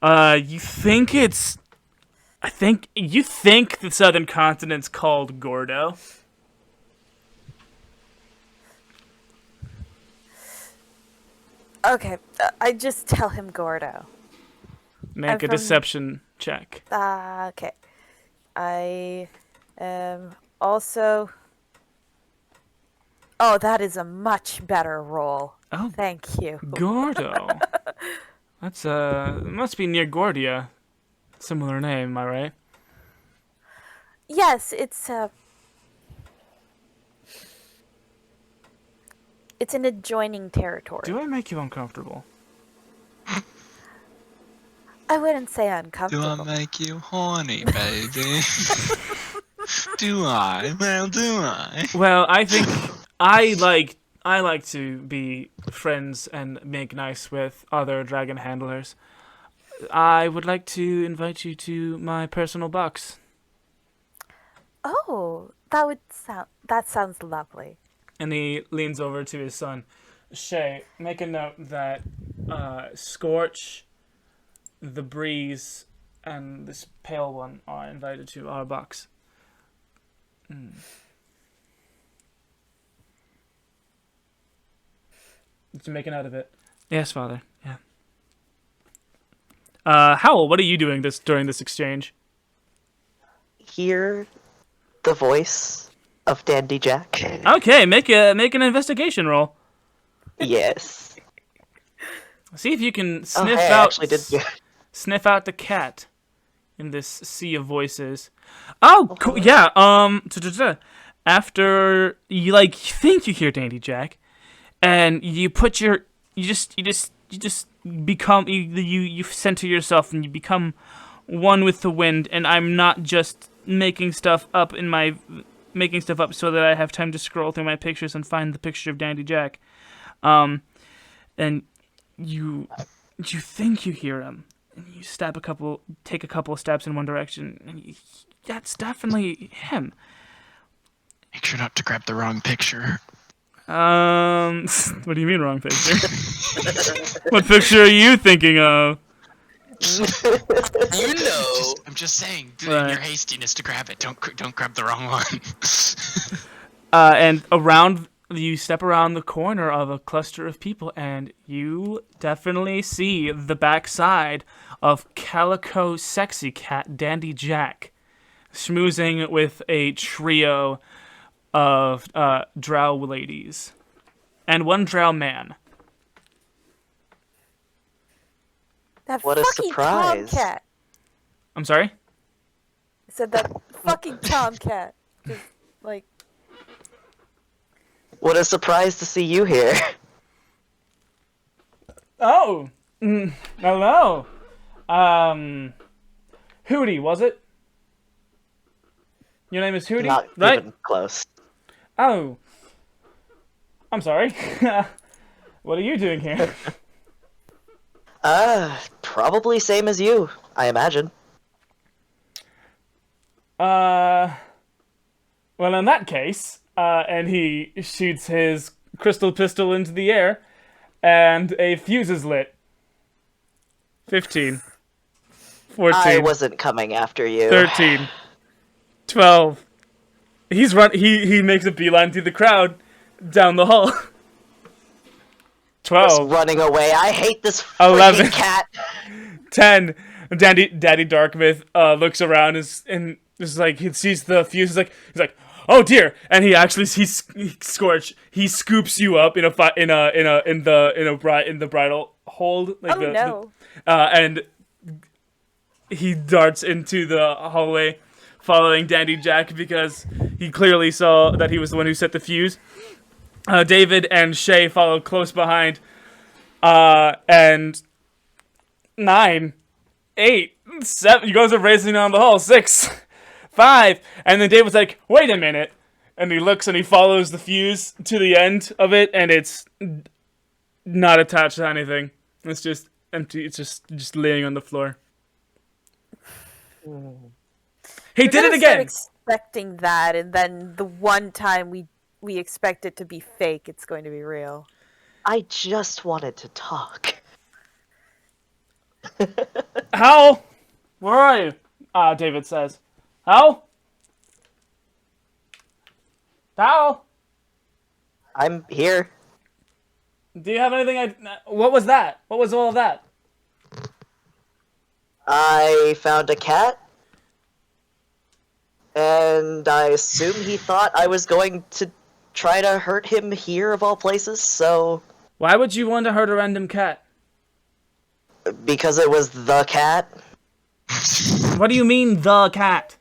You think the southern continent's called Gordo. Okay, I just tell him Gordo. Make I'm a from- deception check. Okay. I am also... Oh, that is a much better roll. Oh, Thank you. Gordo. That's it must be near Gordia. Similar name, am I right? Yes, it's an adjoining territory. Do I make you uncomfortable? I wouldn't say Do uncomfortable. I make you horny, baby? Do I? Well, do I? Well, I think I I like to be friends and make nice with other dragon handlers. I would like to invite you to my personal box. Oh, that sounds lovely. And he leans over to his son. Shay, make a note that Skortch, the Breeze, and this pale one are invited to our box. Did you make a note of it? Yes, Father. Yeah. Howle, what are you doing during this exchange? Hear the voice of Dandy Jack. Okay, make an investigation roll. Yes. See if you can Oh, sniff hey, I out actually did good. sniff out the cat in this sea of voices. Oh, cool. Yeah. After you think you hear Dandy Jack, and you put you just become you center yourself and you become one with the wind. And I'm not just making stuff up so that I have time to scroll through my pictures and find the picture of Dandy Jack. And you think you hear him, and you take a couple of steps in one direction, and that's definitely him. Make sure not to grab the wrong picture. What do you mean wrong picture? What picture are you thinking of? You know. I'm just saying, in Right. your hastiness to grab it, don't grab the wrong one. And you step around the corner of a cluster of people, and you definitely see the backside of Calico Sexy Cat Dandy Jack, schmoozing with a trio of drow ladies and one drow man. That What a fucking surprise. tomcat. I'm sorry? I said that fucking tomcat. Just like, What a surprise to see you here. Oh, hello. Hootie, was it? Your name is Hootie, Not right? even close. Oh, I'm sorry. What are you doing here? Probably same as you, I imagine. Well, in that case, and he shoots his crystal pistol into the air, and a fuse is lit. 15. 14. I wasn't coming after you. 13. 12. He makes a beeline through the crowd, down the hall. Just 12. running away. I hate this 11. freaking cat. 10. Daddy Darkmouth looks around and is like, he sees the fuse. He's like, oh dear! And he actually sees Skortch. He scoops you up in the bridle hold. Like oh no. And he darts into the hallway, following Dandy Jack because he clearly saw that he was the one who set the fuse. David and Shay followed close behind. And 9, 8, 7. You guys are racing down the hall. 6, 5. And then David's like, wait a minute. And he looks and he follows the fuse to the end of it, and it's not attached to anything. It's just empty. It's just laying on the floor. He did it again. Expecting that, and then the one time we expect it to be fake, it's going to be real. I just wanted to talk. Howle, where are you? David says. Howle? Howle? I'm here. Do you have anything what was that? What was all of that? I found a cat. And I assume he thought I was going to try to hurt him here, of all places, so... Why would you want to hurt a random cat? Because it was the cat. What do you mean, the cat?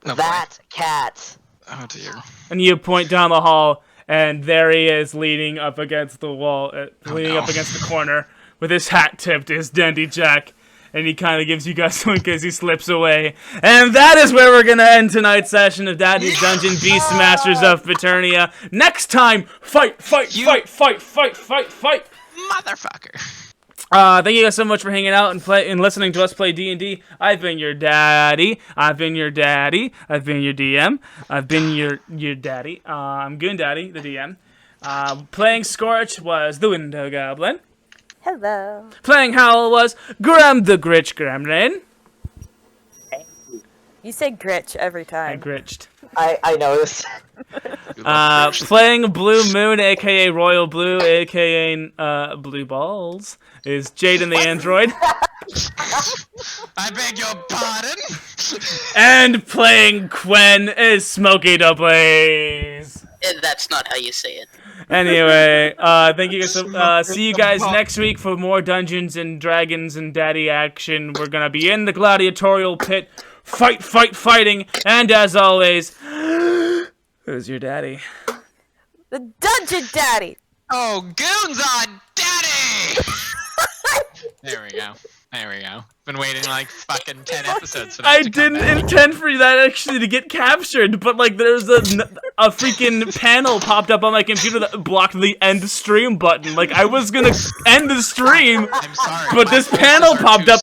No, That cat. Oh dear. And you point down the hall, and there he is, leaning up against the wall, leaning up against the corner, with his hat tipped, his Dandy Jack. And he kind of gives you guys a wink as he slips away. And that is where we're going to end tonight's session of Daddy's Dungeon Beastmasters of Paternia. Next time, fight! Motherfucker. Thank you guys so much for hanging out and listening to us play D&D. I've been your daddy. I've been your daddy. I've been your DM. I've been your daddy. I'm Goon Daddy, the DM. Playing Skortch was the Window Goblin. Hello. Playing Howle was Grem the Gritch Gremlin. You say Gritch every I time. gritched. I noticed. Playing Blu Moon, aka Royal Blue, aka Blue Balls, is Jyden the android. I beg your pardon? And playing Quen is SmokeyDBlaze. That's not how you say it. Anyway, thank you guys. See you guys next week for more Dungeons and Dragons and Daddy action. We're gonna be in the gladiatorial pit, fighting, and as always, who's your daddy? The Dungeon Daddy! Oh, Goon's on daddy! There we go. Been waiting like fucking 10 episodes for that I to come didn't back. intend for that actually to get captured, but like there's a freaking panel popped up on my computer that blocked the end stream button. Like I was gonna end the stream, I'm sorry. but my this voices panel are popped too up